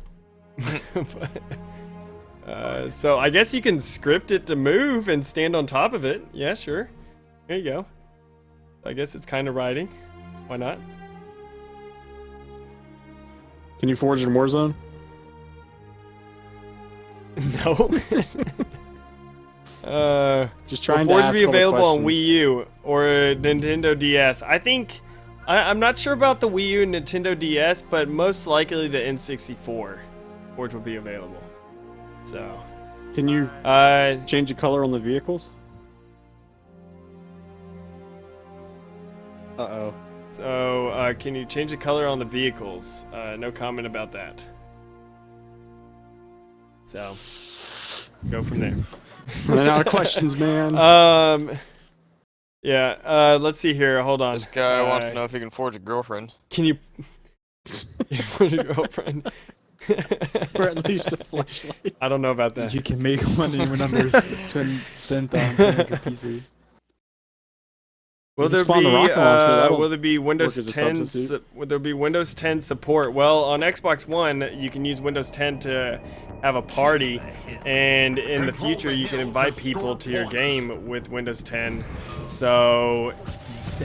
So I guess you can script it to move and stand on top of it. Yeah, sure. There you go. I guess it's kind of riding. Why not? Can you forge in Warzone? No. Just trying will to Forge ask be all the available on questions. Wii U or Nintendo DS? I think I'm not sure about the Wii U and Nintendo DS, but most likely the N64 Forge will be available. So, Can you uh, change the color on the vehicles? Uh-oh. so can you change the color on the vehicles? No comment about that. So, go from there. Running out of questions, man. Yeah. Let's see here. Hold on. This guy wants to know if he can forge a girlfriend. Can you? Forge a girlfriend. Or at least a flashlight. I don't know about that. You can make one even under 10,200 pieces. Will You there can spawn the be rocket launcher, that'll will there be Windows work as a 10 substitute. will there be Windows 10 support? Well, on Xbox One, you can use Windows 10 to have a party, and in the future you can invite people to your game with Windows 10. So,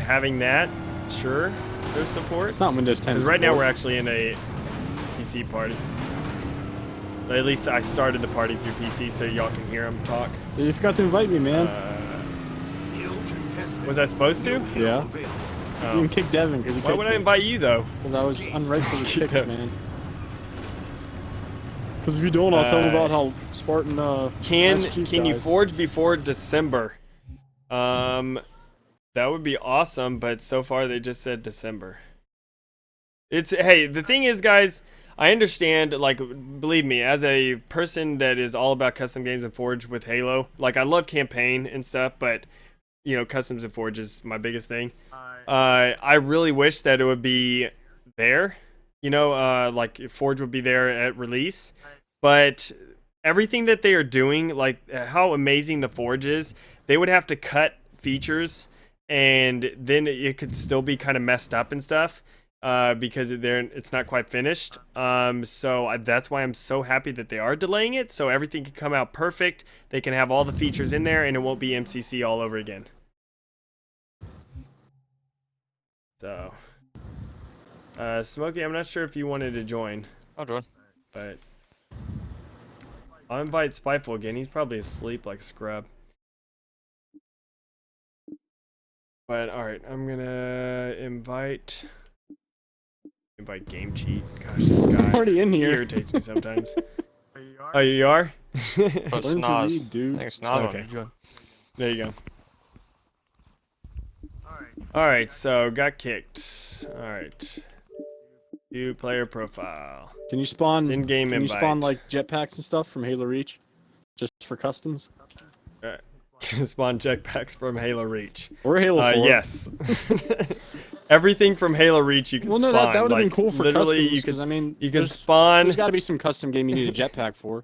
having that, sure, there's support. It's not Windows 10. Because right now we're actually in a PC party. But at least I started the party through PC, so y'all can hear them talk. You forgot to invite me, man. Was I supposed to? Yeah. Oh. You can kick Devin because he Why would I invite you though? Because I was unrightfully Kick kicked, Devin. man. Because if you don't, I'll tell them about how Spartan, Can Master Chief you dies. forge before December? That would be awesome, but so far they just said December. Hey, the thing is, guys, I understand, like, believe me, as a person that is all about custom games and Forge with Halo, like, I love campaign and stuff, but, you know, customs and Forge is my biggest thing. I really wish that it would be there, you know, like, Forge would be there at release, but everything that they are doing, like, how amazing the Forge is, they would have to cut features, and then it could still be kind of messed up and stuff. Because it's not quite finished. So that's why I'm so happy that they are delaying it, so everything can come out perfect. They can have all the features in there, and it won't be MCC all over again. So, Smokey, I'm not sure if you wanted to join, I'll join. but I'll invite Spiteful again. He's probably asleep like a scrub. But alright, I'm gonna invite Game Cheat. Gosh, this guy I'm already in he here. irritates me sometimes. Oh, you are? Oh, Learn to Snoz. read, I dude. think Snoz Okay. wanted to join. There you go. Alright, so got kicked. Alright. View player profile. Can you spawn? It's in-game Can you invite. spawn like jetpacks and stuff from Halo Reach, just for customs? Spawn jetpacks from Halo Reach. Or Halo 4? Yes. Everything from Halo Reach you can Well, no, spawn. that would have like, been cool for literally, customs. you Because can I mean, you can there's spawn. got to be some custom game you need a jetpack for.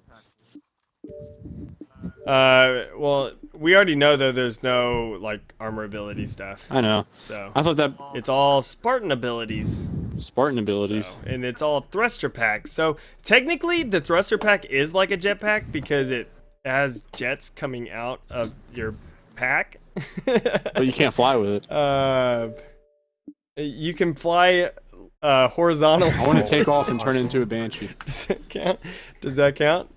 Well, we already know though there's no like armor ability stuff. I know. So I thought that it's all Spartan abilities. Spartan abilities. So, and it's all thruster packs. So technically the thruster pack is like a jetpack because it has jets coming out of your pack. But you can't fly with it. You can fly horizontal. I want to take off and turn into a banshee. Does that count? Does that count?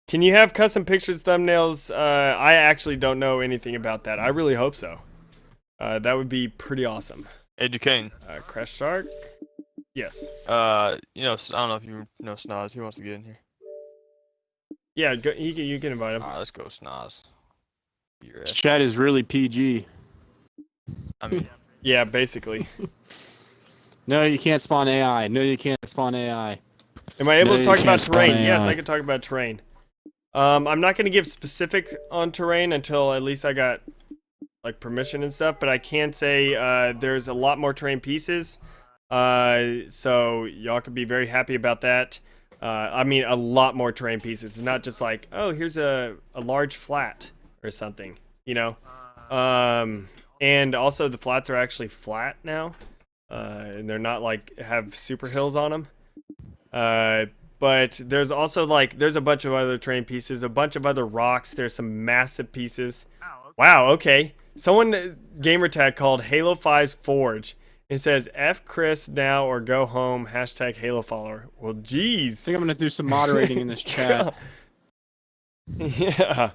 Can you have custom pictures, thumbnails? I actually don't know anything about that. I really hope so. That would be pretty awesome. Hey, Duquesne. Crash Shark? Yes. You know, I don't know if you know Snoz. He wants to get in here. Yeah, go, you can invite him. Alright, let's go, Snoz. Your ass. Chat is really PG. I mean, Yeah, basically. No, you can't spawn AI. No, you can't spawn AI. Am I able No, to you talk about can't spawn terrain? Yes, AI. I can talk about terrain. I'm not going to give specific on terrain until at least I got like permission and stuff, but I can say there's a lot more terrain pieces. So y'all could be very happy about that. I mean, a lot more terrain pieces. It's not just like, oh, here's a large flat or something, you know? And also the flats are actually flat now. And they're not like have super hills on them. But there's also like, there's a bunch of other terrain pieces, a bunch of other rocks. There's some massive pieces. Wow, okay. Someone gamer tag called Halo 5's Forge. It says F Chris now or go home, hashtag Halo follower. Well, I geez. think I'm gonna do some moderating in this chat. Yeah.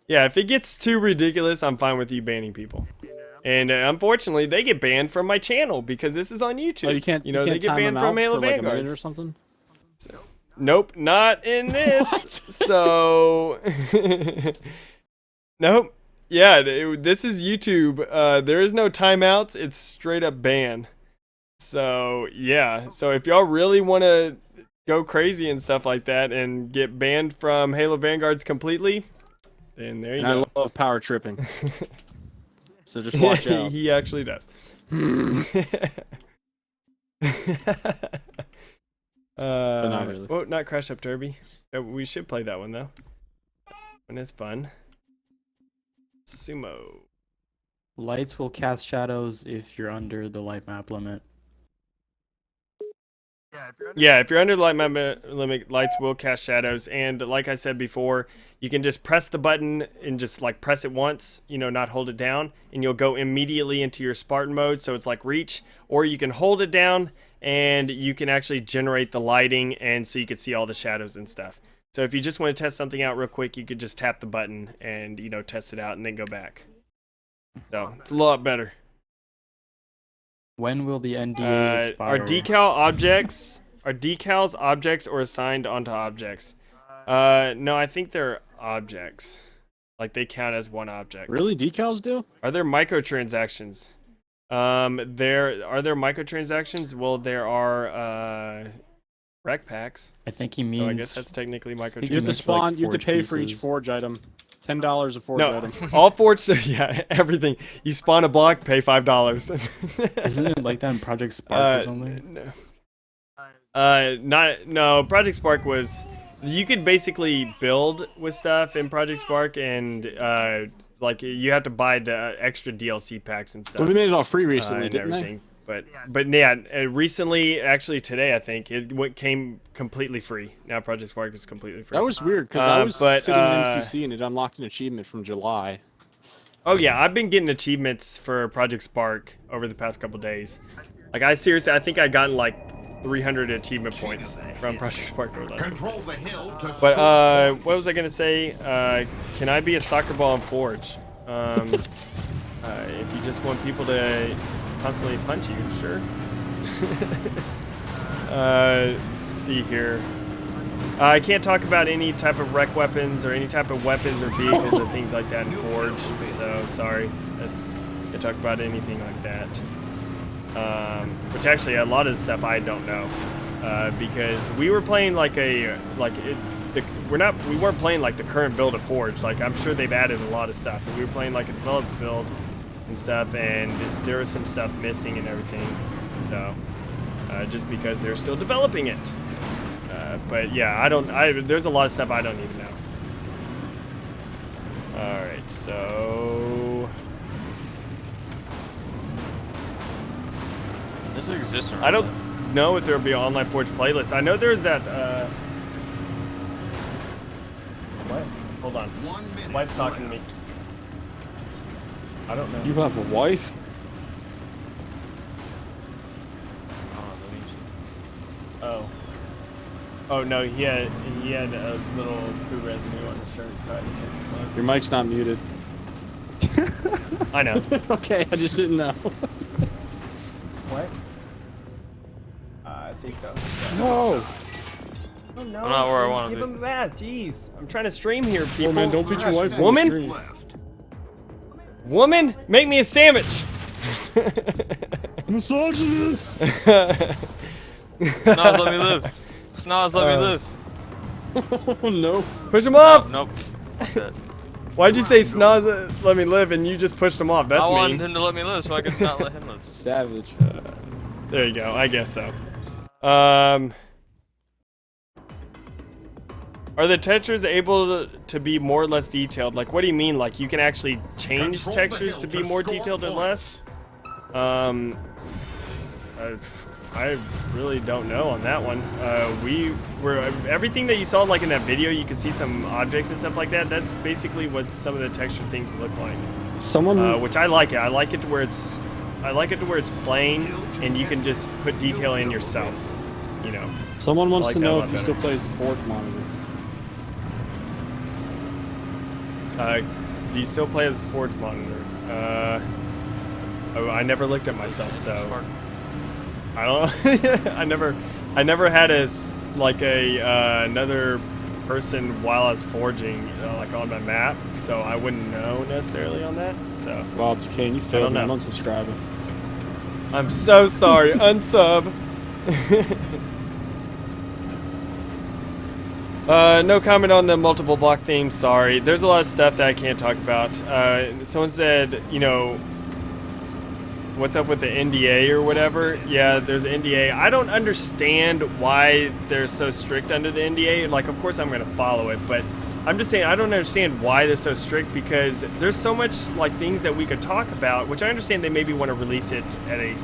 Yeah, if it gets too ridiculous, I'm fine with you banning people. And unfortunately, they get banned from my channel because this is on YouTube. Oh, you can't. You know, you they can't get time banned them from out Halo for like a minute or Vanguards. something. Nope, not in this. So, nope. Yeah, this is YouTube. There is no timeouts. It's straight up ban. So, yeah. So if y'all really want to go crazy and stuff like that and get banned from Halo Vanguards completely, then there you And go. I love power tripping. So just watch out. He actually does. not really. Oh, not Crash Up Derby. We should play that one though. When it's fun. Sumo. Lights will cast shadows if you're under the light map limit. Yeah, if you're under the light map limit, lights will cast shadows. And like I said before, you can just press the button and just like press it once, you know, not hold it down, and you'll go immediately into your Spartan mode. So it's like reach, or you can hold it down and you can actually generate the lighting, and so you can see all the shadows and stuff. So if you just want to test something out real quick, you could just tap the button and, you know, test it out and then go back. So it's a lot better. When will the NDA expire? Are decals objects or assigned onto objects? No, I think they're objects. Like they count as one object. Really, decals do? Are there microtransactions? Are there microtransactions? Well, there are rec packs. I think he means. So I guess that's technically You have to microtransactions. spawn. like you have to forge pay for each pieces. forge item. $10 a forge No, item. all forge. Yeah, everything. You spawn a block, pay $5. Isn't it like that in Project Spark or something? No. Project Spark was, you could basically build with stuff in Project Spark, and like you have to buy the extra DLC packs and stuff. Well, they made it all free recently, and didn't they? everything. But yeah, recently, actually today, I think it came completely free. Now Project Spark is completely free. That was weird because I was but, sitting in MCC and it unlocked an achievement from July. Oh yeah, I've been getting achievements for Project Spark over the past couple days. Like I think I gotten like 300 achievement points from Project Spark over the last couple. Control the hill to But what was I gonna say? Can I be a soccer ball in Forge? If you just want people to constantly punch you, sure. Let's see here. I can't talk about any type of rec weapons or any type of weapons or vehicles or things like that in Forge. So sorry, can't talk about anything like that. Which actually a lot of the stuff I don't know, because we were playing we weren't playing like the current build of Forge. Like I'm sure they've added a lot of stuff. We were playing like a developed build and stuff, and there was some stuff missing and everything. So just because they're still developing it. But yeah, there's a lot of stuff I don't even know. All right, so This exists. I don't know if there'll be an online Forge playlist. I know there's that. What? Hold on. 1 minute. Wife's talking to me. I don't know. You have a wife? Oh. Oh no, he had a little poo residue on his shirt, so I had to take his clothes. Your mic's not muted. I know. Okay, I just didn't know. What? I think so. No! Oh no! I'm not where I wanna Give be. him that. Jeez, I'm trying to stream here, people. man, don't beat your wife on the Woman? stream. Left. Woman, make me a sandwich. Misogynist! No, let me live. Snoz, let me live. Oh no. Push him off! Nope. Fuck that. Why'd you say Snoz, let me live, and you just pushed him off? That's I mean. wanted him to let me live so I could not let him live. Savage. There you go. I guess so. Are the textures able to be more or less detailed? Like, what do you mean? Like, you can actually change Control the textures hill to to be more score detailed and points. less? I really don't know on that one. Everything that you saw, like in that video, you could see some objects and stuff like that. That's basically what some of the texture things look like. Someone. Which I like it. I like it to where it's plain, and you can just put detail in yourself. You know. Someone wants like to that a know lot if he better. still plays the Forge monitor. Do you still play as Forge monitor? I never looked at myself, so I don't. I never had another person while I was forging, like on my map, so I wouldn't know necessarily on that. So. Well, if you can, you failed me. know. I'm unsubscribing. I'm so sorry. Unsub. No comment on the multiple block theme. Sorry. There's a lot of stuff that I can't talk about. Someone said, you know, what's up with the NDA or whatever? Yeah, there's an NDA. I don't understand why they're so strict under the NDA. Like, of course I'm going to follow it, but I'm just saying I don't understand why they're so strict, because there's so much like things that we could talk about, which I understand they maybe want to release it at a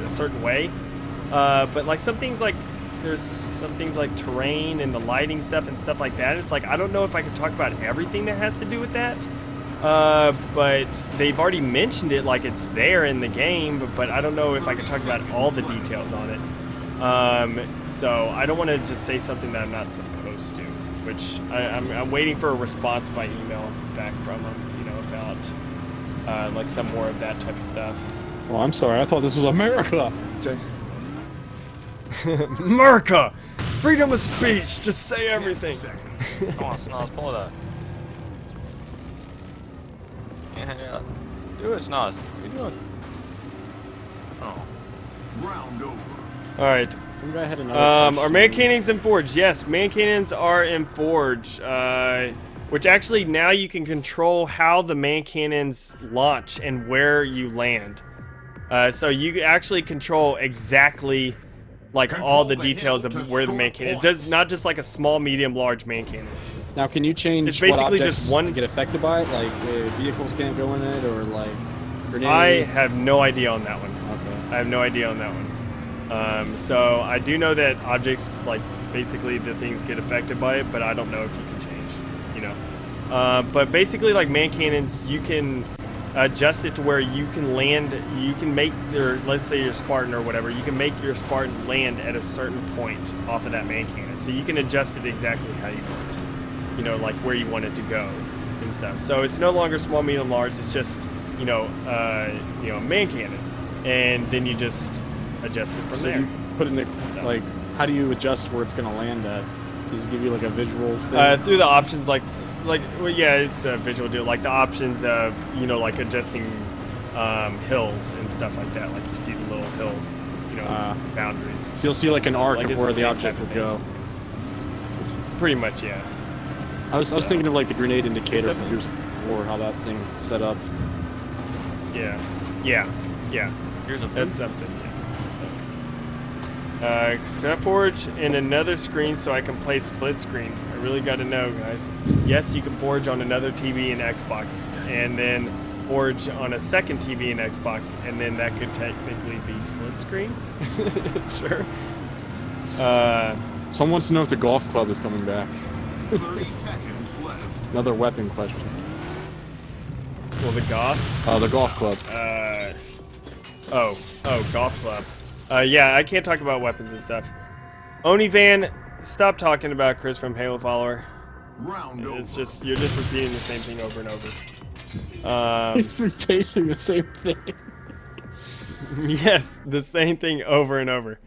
certain way. But like some things like there's some things like terrain and the lighting stuff and stuff like that. It's like I don't know if I could talk about everything that has to do with that. But they've already mentioned it, like it's there in the game, but I don't know if I can talk about all the details on it. So I don't want to just say something that I'm not supposed to, which I'm waiting for a response by email back from them, you know, about like some more of that type of stuff. Oh, I'm sorry. I thought this was America. America! Freedom of speech! Just say everything! Come on, Snoz, pull it out. Yeah. Do it, Snoz. What are you doing? Oh. Round over. Alright. Some guy had another Are question. man cannons in Forge? Yes, man cannons are in Forge. Which actually now you can control how the man cannons launch and where you land. So you actually control exactly like all the details of where the man cannon. It does not just like a small, medium, large man cannon. Now, can you change It's basically what objects just one- get affected by it? Like, vehicles can't go in it, or like grenades? I have no idea on that one. Okay. I have no idea on that one. So I do know that objects, like basically the things get affected by it, but I don't know if you can change, you know. But basically, like man cannons, you can adjust it to where you can land. You can make your, let's say your Spartan or whatever, you can make your Spartan land at a certain point off of that man cannon. So you can adjust it exactly how you want, you know, like where you want it to go and stuff. So it's no longer small, medium, large. It's just man cannon, and then you just adjust it from So there. you put in the, like, how do you adjust where it's gonna land at? Does it give you like a visual thing? Through the options, well, yeah, it's a visual deal. Like the options of, you know, like adjusting hills and stuff like that. Like you see the little hill, you know, boundaries. So you'll see like an arc like of it's where the the same object type will of go. Pretty much, yeah. I was thinking of like the grenade indicator Except- from Gears of War, how that thing set up. Yeah. Here's a That's something. Yeah. Can I forge in another screen so I can play split screen? I really got to know, guys. Yes, you can forge on another TV and Xbox, and then forge on a second TV and Xbox, and then that could technically be split screen. Sure. Someone wants to know if the golf club is coming back. 30 seconds left. Another weapon question. Well, the Goss. Oh, the golf club. Golf club. Yeah, I can't talk about weapons and stuff. Onivan, stop talking about Chris from Halo Follower. Round over. It's just, you're just repeating the same thing over and over. He's repeating the same thing. Yes, the same thing over and over.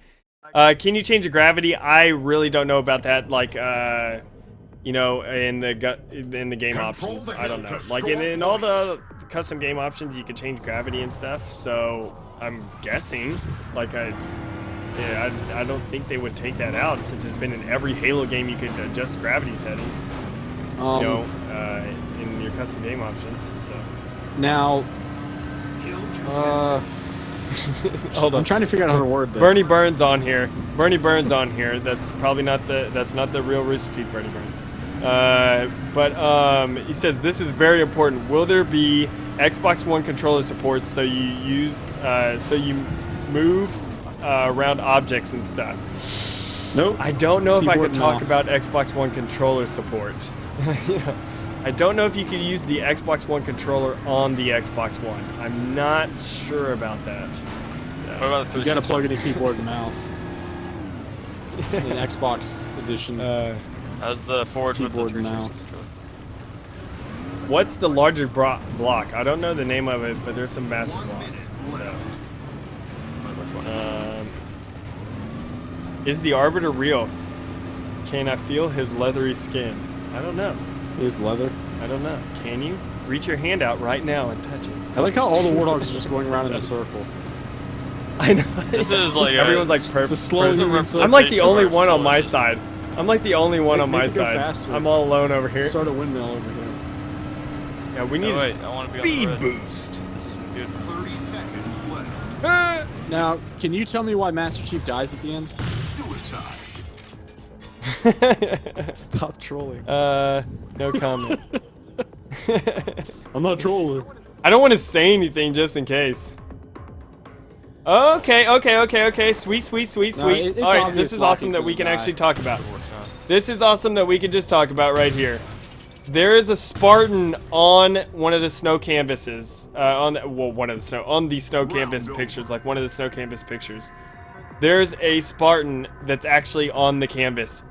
Can you change the gravity? I really don't know about that. Like, you know, in the game options, I don't know. Like in all the custom game options, you can change gravity and stuff. So I'm guessing, like Yeah, I don't think they would take that out since it's been in every Halo game. You could adjust gravity settings, in your custom game options. So Now, hold on. I'm trying to figure out how to word this. Bernie Burns on here. Bernie Burns on here. That's probably not the real Rooster Teeth Bernie Burns. But he says this is very important. Will there be Xbox One controller support so you move around objects and stuff? Nope. I don't know if I Keyboard could and talk mouse. about Xbox One controller support. Yeah. I don't know if you could use the Xbox One controller on the Xbox One. I'm not sure about that. So. What about the You gotta plug in a keyboard and mouse. In Xbox edition. How's the Forge with the Keyboard and 360? What's the larger block? I don't know the name of it, but there's some massive blocks. So. Which one? Is the Arbiter real? Can I feel his leathery skin? I don't know. Is leather. I don't know. Can you? Reach your hand out right now and touch it. I like how all the warthogs are just going around in a circle. I know. This is like Everyone's like It's a perfect. slow moving circle. I'm like the only Representation one on of my our side. I'm like the only one on Make my it go side. faster. I'm all alone over here. Start a windmill over here. Yeah, we need Oh, a wait, I want to be on the speed red. boost. Dude, 30 seconds left. Now, can you tell me why Master Chief dies at the end? Suicide. Stop trolling. No comment. I'm not trolling. I don't want to say anything just in case. Okay. Sweet. it's All right, obvious this is Lockie's awesome that we can gonna die. actually talk about. it works out. This is awesome that we can just talk about right here. There is a Spartan on one of the snow canvases. On the snow canvas pictures, like one of the snow canvas pictures. There's a Spartan that's actually on the canvas.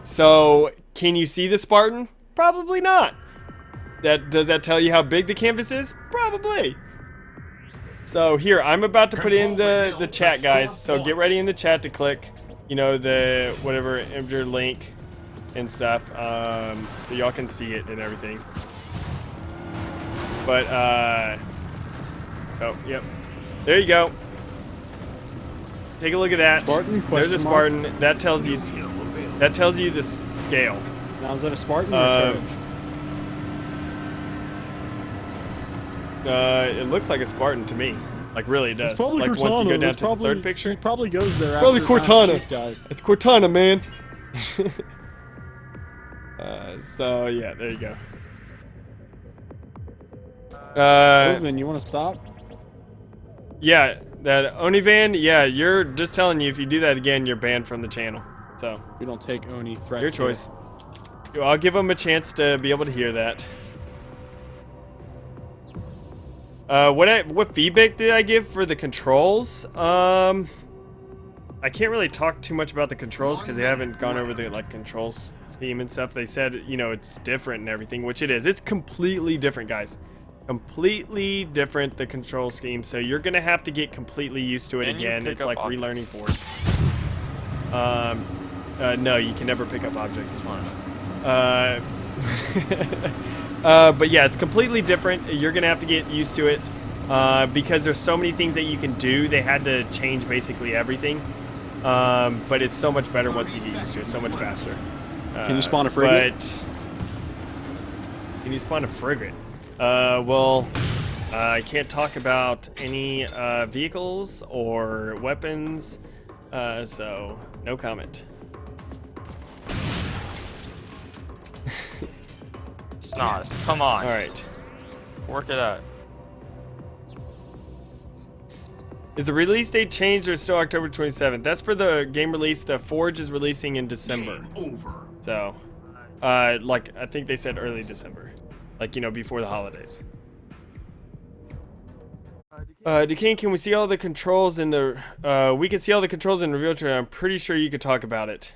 So, can you see the Spartan? Probably not. Does that tell you how big the canvas is? Probably. So here, I'm about to put in the chat, guys. So get ready in the chat to click, the whatever enter link and stuff, so y'all can see it and everything. But so yep, there you go. Take a look at that. Spartan? There's a Question mark? Spartan. That tells you the scale Now, is that a Spartan or a of. It looks like a Spartan to me. Like really, it does. It's probably Like Cortana. once you go down It's to the third He picture. probably goes there Probably after Master Cortana. Chief dies. It's Cortana, man. So yeah, there you go. Moving, you want to stop? Yeah, that Onivan. Yeah, you're just telling you if you do that again, you're banned from the channel. So We don't take Oni threats. your choice. I'll give them a chance to be able to hear that. What feedback did I give for the controls? I can't really talk too much about the controls because they haven't gone over the controls scheme and stuff. They said it's different and everything, which it is. It's completely different, guys. Completely different, the control scheme. So you're gonna have to get completely used to it Can you again. pick It's up like objects? relearning Forge. No, you can never pick up objects. It's fine. But yeah, it's completely different. You're gonna have to get used to it because there's so many things that you can do. They had to change basically everything, but it's so much better once you get used to it. So much faster. Can you spawn a frigate? But can you spawn a frigate? Well, I can't talk about any vehicles or weapons, so no comment. Snot. Come on. All right. Work it out. Is the release date changed or still October 27th? That's for the game release. The Forge is releasing in December. Game over. So, I think they said early December. Before the holidays. Duquesne, can we see all the controls in the... we can see all the controls in reveal trailer. I'm pretty sure you could talk about it.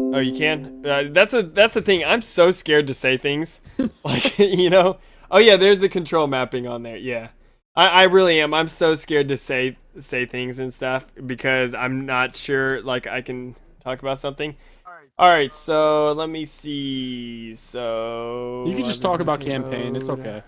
Oh, you can? That's the thing. I'm so scared to say things. Oh yeah, there's the control mapping on there. Yeah. I really am. I'm so scared to say things and stuff because I'm not sure I can talk about something. All right, so let me see. So You can just talk about campaign. It's okay.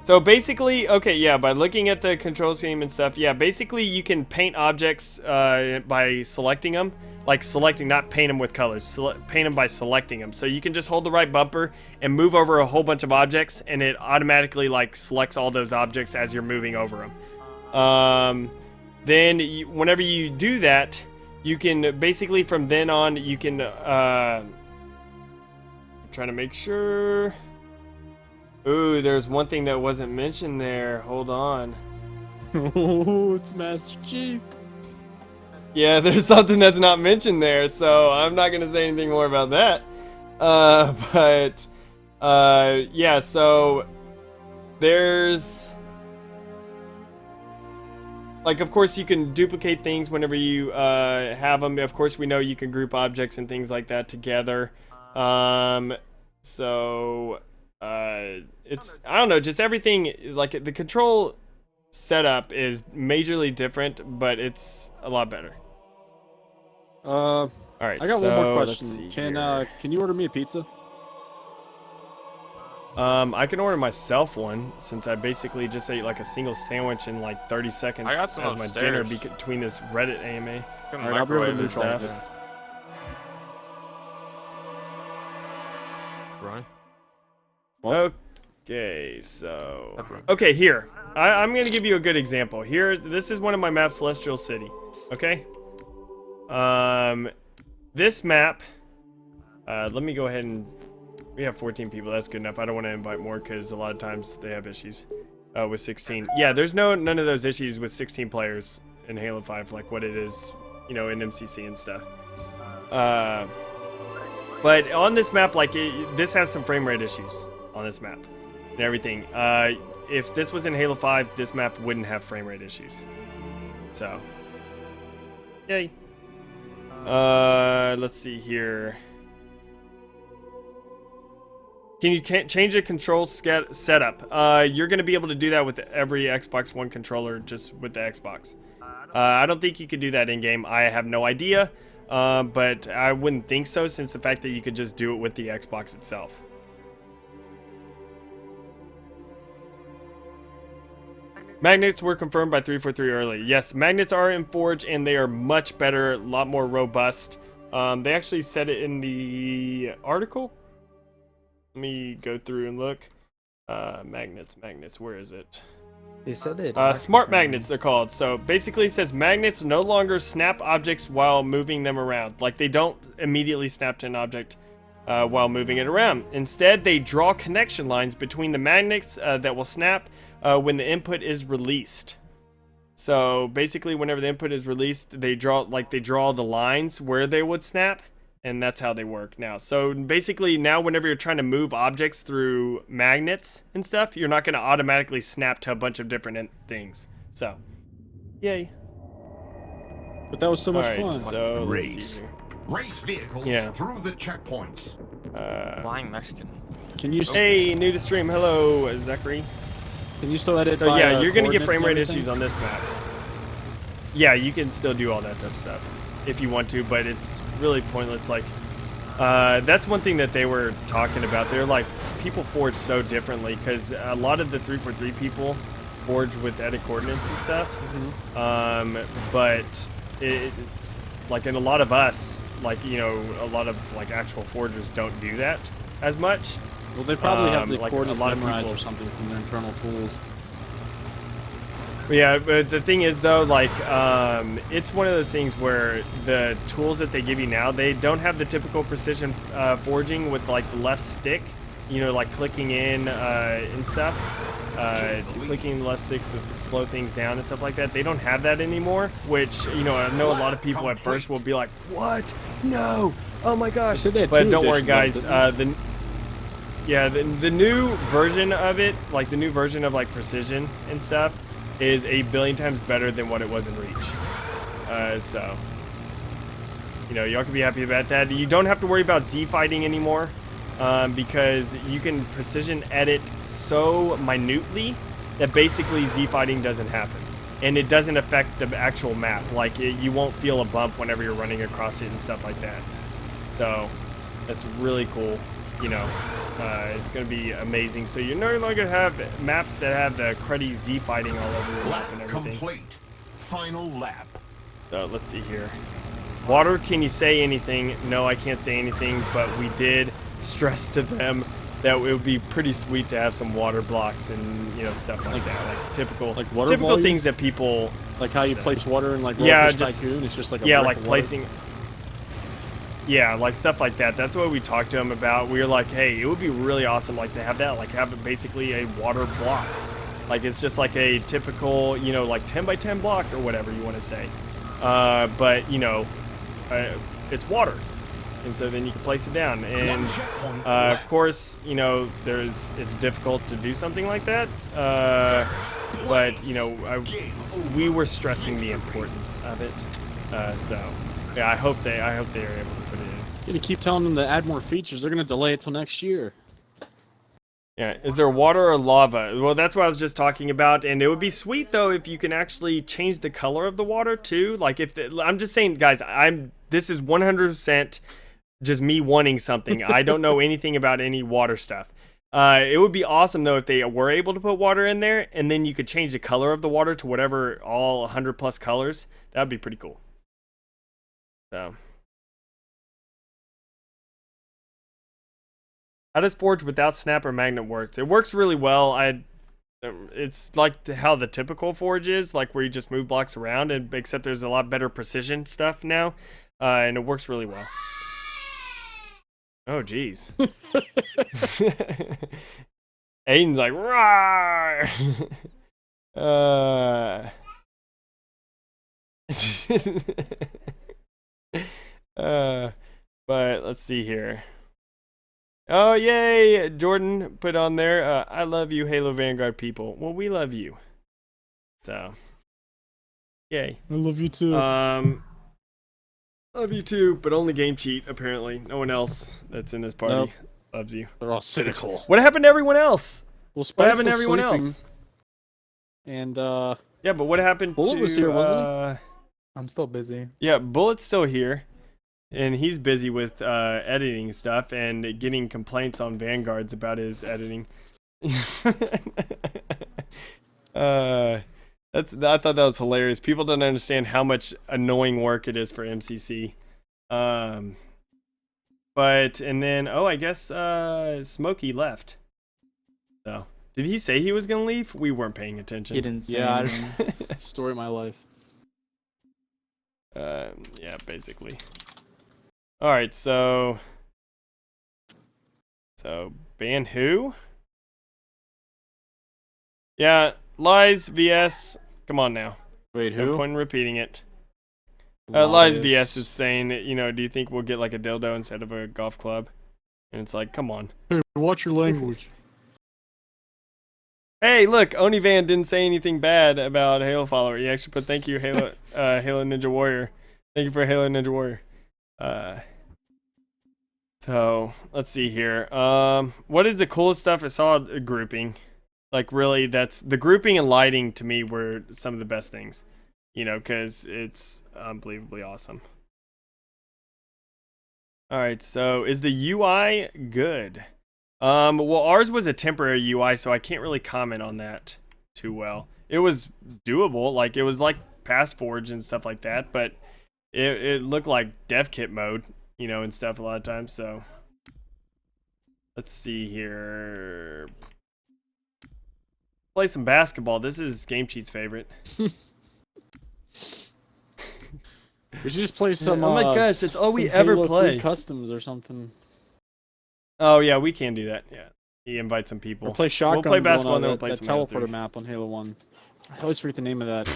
So basically, okay, yeah, by looking at the control scheme and stuff, yeah, basically you can paint objects by selecting them. Like selecting, not paint them with colors, paint them by selecting them. So you can just hold the right bumper and move over a whole bunch of objects, and it automatically like selects all those objects as you're moving over them. Then whenever you do that, you can basically from then on, you can, I'm trying to make sure. Ooh, there's one thing that wasn't mentioned there. Hold on. Oh, it's Master Chief. Yeah, there's something that's not mentioned there, so I'm not gonna say anything more about that. Yeah, so there's like, of course, you can duplicate things whenever you have them. Of course, we know you can group objects and things like that together. It's, I don't know, just everything, like the control setup is majorly different, but it's a lot better. All right, I got so one more let's question. see Can here. can you order me a pizza? I can order myself one, since I basically just ate like a single sandwich in like 30 seconds I got some as my dinner upstairs. between this Reddit AMA. Can All right, I'll be over microwave to it. stuff. Ronnie? Okay, so okay, here I'm gonna give you a good example. This is one of my maps, Celestial City. Okay. This map. Let me go ahead and. We have 14 people. That's good enough. I don't want to invite more because a lot of times they have issues with 16. Yeah, there's none of those issues with 16 players in Halo 5, like what it is, you know, in MCC and stuff. But on this map, like this has some frame rate issues on this map and everything. If this was in Halo 5, this map wouldn't have frame rate issues. So, yay. Let's see here. Can you change the control setup? You're going to be able to do that with every Xbox One controller, just with the Xbox. I don't think you could do that in-game. I have no idea, but I wouldn't think so, since the fact that you could just do it with the Xbox itself. Magnets were confirmed by 343 early. Yes, magnets are in Forge, and they are much better, a lot more robust. They actually said it in the article. Let me go through and look. Magnets, where is it? They said it. Smart magnets, they're called. So basically it says magnets no longer snap objects while moving them around. Like they don't immediately snap to an object while moving it around. Instead, they draw connection lines between the magnets that will snap when the input is released. So basically whenever the input is released, they draw the lines where they would snap. And that's how they work now. So basically now whenever you're trying to move objects through magnets and stuff, you're not going to automatically snap to a bunch of different things. So, yay. But that was so much All right, fun. so let's Race. see here. Race vehicles Yeah. through the checkpoints. Flying Mexican. Can you Hey, new to stream. Hello, Zachary. can you still edit? So by, yeah, you're going to get coordinates frame and rate everything? issues on this map. Yeah, you can still do all that type of stuff if you want to, but it's really pointless. Like, that's one thing that they were talking about. They're like, people forge so differently because a lot of the 343 people forge with edit coordinates and stuff. But it's like, and a lot of us, like, you know, a lot of like actual forgers don't do that as much. Well, they probably have the like, coordinates a lot of memorized people- or something from their internal tools. Yeah, but the thing is though, like, it's one of those things where the tools that they give you now, they don't have the typical precision forging with like the left stick, you know, like clicking in and stuff, clicking the left stick to slow things down and stuff like that. They don't have that anymore, which, you know, I know a lot of people at first will be like, what? No, oh my gosh. said they had But two don't worry editions of guys, it, the new version of it, like the new version of like precision and stuff, is a billion times better than what it was in Reach. So, you know, y'all can be happy about that. You don't have to worry about Z fighting anymore, because you can precision edit so minutely that basically Z fighting doesn't happen. And it doesn't affect the actual map. Like, you won't feel a bump whenever you're running across it and stuff like that. So, that's really cool. you know, it's going to be amazing. So you're no longer going to have maps that have the cruddy Z fighting all over your map and Lap everything. complete. Final lap. So let's see here. Water, can you say anything? No, I can't say anything, but we did stress to them that it would be pretty sweet to have some water blocks and, you know, stuff like that. Like typical water volumes? things that people... Like how you place water in like Yeah, Roller just- Tycoon. It's just like a yeah, brick like of water. placing... Yeah, like stuff like that. That's what we talked to them about. We were like, hey, it would be really awesome like to have that. Like have it basically a water block. Like it's just like a typical, you know, like 10 by 10 block or whatever you want to say. But, you know, it's water. And so then you can place it down. And, One checkpoint of left. course, you know, it's difficult to do something like that. But, you know, Game over. we were stressing the importance of it. So, yeah, I hope they are able to put it in. You're gonna keep telling them to add more features. They're gonna delay it till next year. Yeah, is there water or lava? Well, that's what I was just talking about, and it would be sweet though if you can actually change the color of the water too. Like if I'm just saying, guys, this is 100% just me wanting something. I don't know anything about any water stuff. It would be awesome though if they were able to put water in there, and then you could change the color of the water to whatever all 100 plus colors. That would be pretty cool. So. How does Forge without snap or magnet works? It works really well. It's like how the typical Forge is, like where you just move blocks around, and except there's a lot better precision stuff now, and it works really well. Oh, jeez. Aiden's like, rawr! But let's see here. Oh, yay! Jordan put on there, I love you, Halo Vanguard people. Well, we love you. So, yay. I love you too. Love you too, but only Game Cheat, apparently. No one else that's in this party Nope. loves you. They're all cynical. What happened to everyone else? Well, What happened to Spiteful's everyone sleeping, else? And Yeah, but what happened Bullet to... was here, wasn't I'm still busy. Yeah, Bullet's still here. And he's busy with editing stuff and getting complaints on Vanguards about his editing. I thought that was hilarious. People don't understand how much annoying work it is for MCC. And then I guess Smokey left. So did he say he was gonna leave? We weren't paying attention. He didn't say Yeah, anything. story of my life. Yeah, basically. All right, so ban who? Yeah, lies vs. Come on now. Wait, No who? point in repeating it. Lies vs is saying, you know, do you think we'll get like a dildo instead of a golf club? And it's like, come on. Hey, watch your language. Hey, look, Onivan didn't say anything bad about Halo follower. He actually put thank you, Halo, Halo Ninja Warrior. Thank you for Halo Ninja Warrior. So let's see here. What is the coolest stuff? I saw a grouping. Like really, that's the grouping and lighting to me were some of the best things. You know, because it's unbelievably awesome. All right, so is the UI good? Well, ours was a temporary UI, so I can't really comment on that too well. It was doable, like it was like past Forge and stuff like that, but it looked like dev kit mode, you know, and stuff a lot of times. So let's see here. Play some basketball. This is Game Cheat's favorite. We should just play some. Oh my gosh, that's all we some ever Halo play. Free customs or something. Oh yeah, we can do that. Yeah, he invites some people. Or play shotguns. We'll play basketball on and then we'll that, play that some Halo 3. teleporter map on Halo 1. I always forget the name of that.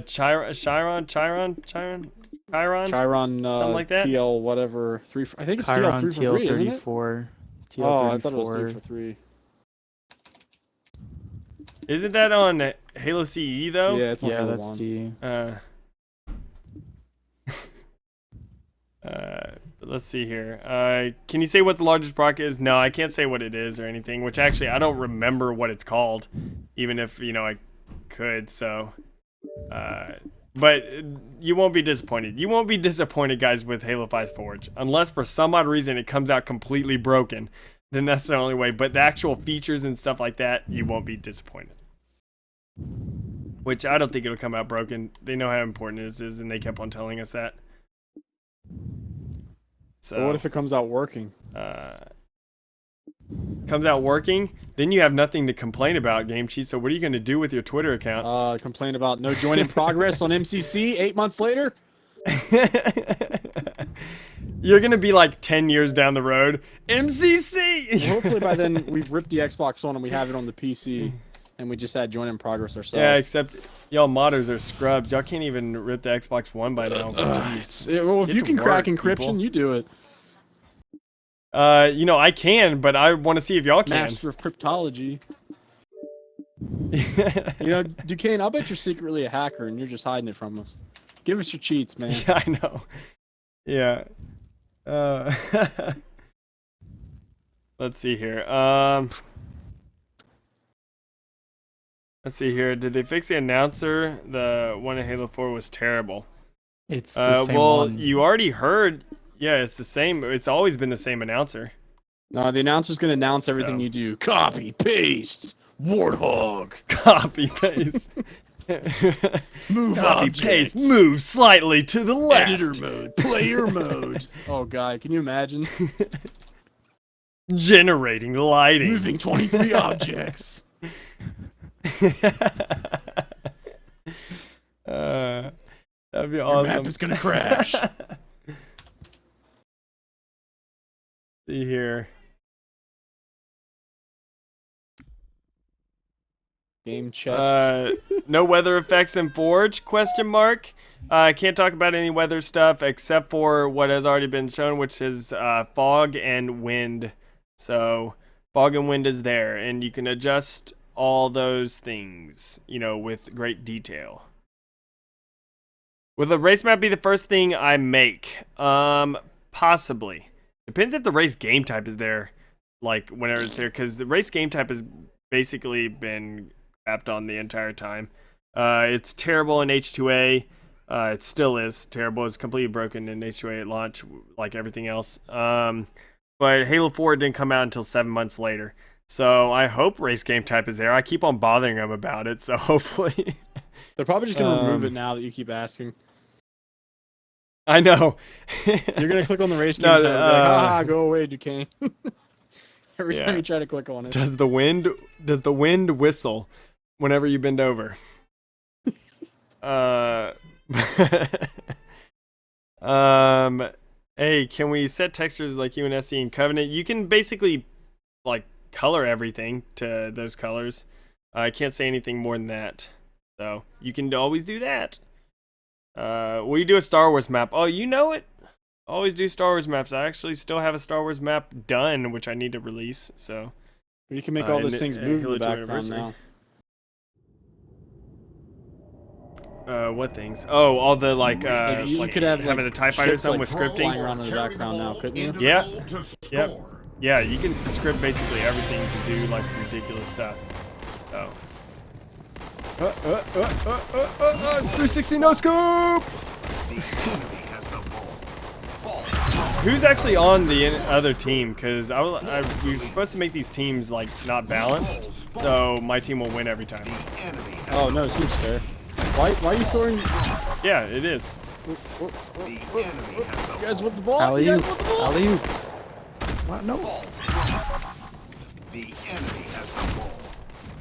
Chiron, Chiron, something like that? TL whatever 3. I think it's Chiron TL 3 for 3, isn't it? TL34. Oh, I thought it was 3 TL34. for 3. Isn't that on Halo CE though? Yeah, it's on Yeah, Halo that's 1. the. Let's see here. Can you say what the largest proc is? No, I can't say what it is or anything, which actually I don't remember what it's called, even if, you know, I could, so. But you won't be disappointed. You won't be disappointed, guys, with Halo 5 Forge. Unless for some odd reason it comes out completely broken. Then that's the only way. But the actual features and stuff like that, you won't be disappointed. Which I don't think it'll come out broken. They know how important it is, and they kept on telling us that. So, But what if it comes out working? Comes out working, then you have nothing to complain about, Game Cheat. So what are you going to do with your Twitter account? Complain about no join in progress on MCC 8 months later? You're going to be like 10 years down the road. MCC! Well, hopefully by then we've ripped the Xbox on and we have it on the PC. And we just had join in progress ourselves. Yeah, except y'all modders are scrubs. Y'all can't even rip the Xbox One by now. Jeez. Well, if Get you to can crack work, encryption, people. you do it. You know, I can, but I want to see if y'all can. Master of cryptology. You know, Duquesne, I'll bet you're secretly a hacker and you're just hiding it from us. Give us your cheats, man. Yeah, I know. Yeah. Let's see here. Let's see here. Did they fix the announcer? The one in Halo 4 was terrible. It's the same well, one. you already heard. Yeah, it's the same. It's always been the same announcer. No, the announcer's gonna announce everything So. you do. Copy, paste, warthog. Copy paste. Move Copy objects. paste. Move slightly to the left. Editor mode. Player mode. Oh god, can you imagine? Generating lighting. Moving 23 objects. That'd be Your awesome. map is gonna crash. See here. Game chest. No weather effects in Forge? Question mark. I can't talk about any weather stuff except for what has already been shown, which is fog and wind. So fog and wind is there, and you can adjust all those things, you know, with great detail. Will the race map be the first thing I make? Possibly. Depends if the race game type is there, like whenever it's there, because the race game type has basically been crapped on the entire time. It's terrible in H2A. It still is terrible. It's completely broken in H2A at launch, like everything else. But Halo 4 didn't come out until 7 months later. So I hope race game type is there. I keep on bothering them about it, so hopefully. They're probably just gonna remove it now that you keep asking. I know. You're gonna click on the race game No, tab and be like, ah, go away, Duquesne. Every Yeah. time you try to click on it. Does the wind whistle whenever you bend over? Hey, can we set textures like UNSC and Covenant? You can basically like color everything to those colors. I can't say anything more than that. So you can always do that. Will you do a Star Wars map? Oh, you know it. Always do Star Wars maps. I actually still have a Star Wars map done, which I need to release. So You can make all those and things it- move in Halo the 2 background anniversary. now. What things? Oh, all the like You like could have, having like, a TIE fighter or ships, something like, with scripting. flying around in the background now, couldn't you? Yeah. Yep. Yeah, you can script basically everything to do like ridiculous stuff. Oh. 360 no scoop. Who's actually on the other team? Because we were supposed to make these teams like not balanced, so my team will win every time. Oh no, it seems fair. Why are you throwing? Yeah, it is. You guys want the ball? You Alley-oop. guys want the ball? Alley-oop. What? No. The enemy has the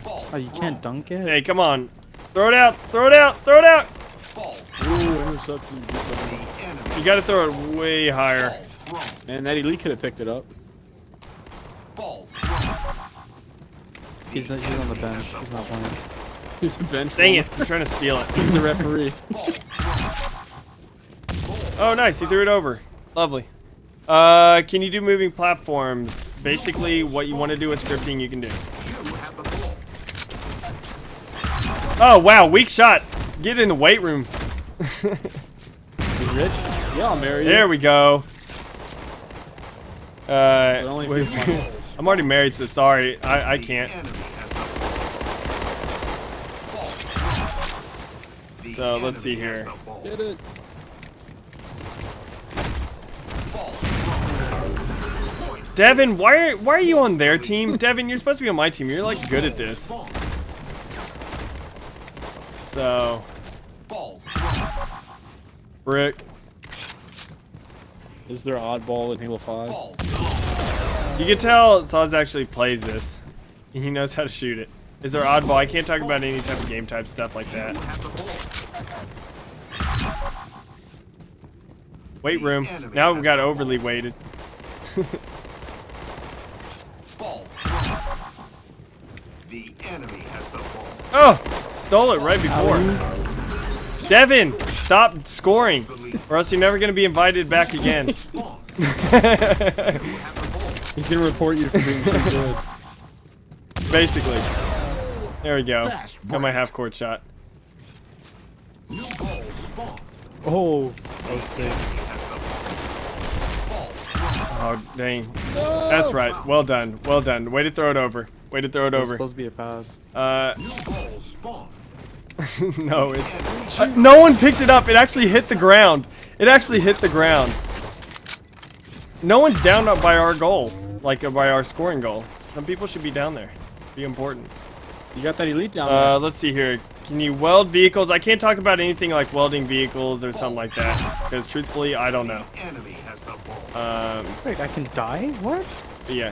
ball. Oh, you can't dunk it? Hey, come on, throw it out! Throw it out! Throw it out! Ooh, interception. You got to throw it way higher. Man, that elite could have picked it up. He's on the bench. He's not playing. He's a bench. Dang warmer. it! I'm trying to steal it. He's the referee. Oh, nice. He threw it over. Lovely. Can you do moving platforms? Basically, what you want to do with scripting, you can do. Oh, wow. Weak shot. Get in the weight room. You rich? Yeah, I'll marry you. There we go. only wait, if you want. I'm already married, so sorry. I can't. So let's see here. Get it. Devin, why are you on their team? Devin, you're supposed to be on my team. You're like good at this. So, Brick. Is there oddball in Halo 5? You can tell Saz actually plays this. He knows how to shoot it. Is there oddball? I can't talk about any type of game type stuff like that. Weight room. Now we got overly weighted. The enemy has the ball. Oh! Stole it right before. Devin! Stop scoring! Or else you're never going to be invited back again. He's gonna report you for being too good. Basically. There we go. Got my half court shot. New ball spawned. Oh, that was sick. Oh, dang. That's right. Well done. Well done. Way to throw it over. Way to throw it It was over. supposed to be a pass. New ball spawned. No, it's... no one picked it up. It actually hit the ground. It actually hit the ground. No one's down by our goal. Like, by our scoring goal. Some people should be down there. Be important. You got that elite down there. Let's see here. Can you weld vehicles? I can't talk about anything like welding vehicles or something like that. Because truthfully, I don't know. Enemy has the ball. Wait, I can die? What? But yeah.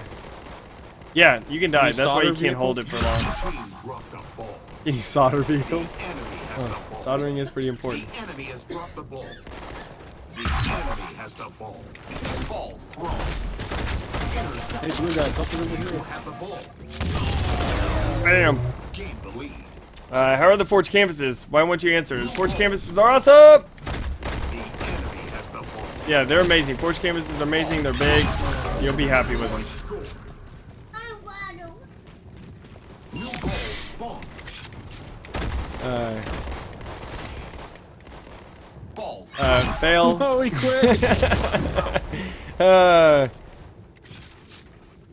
Yeah, you can die. you That's why you solder can't hold it for long. Team dropped the ball. Can you solder vehicles? The enemy has the ball. Soldering is pretty important. The enemy has dropped the ball. The enemy has the ball. Ball thrown. Hey, blue guy, toss it over You here. have the ball. Bam. Gain the lead. How are the Forge campuses? Why won't you answer? Forge campuses are awesome! The enemy has the ball. Yeah, they're amazing. Forge campuses are amazing. They're big. You'll be happy with them. Score. New ball spawned. Ball Fail. Oh, he quit!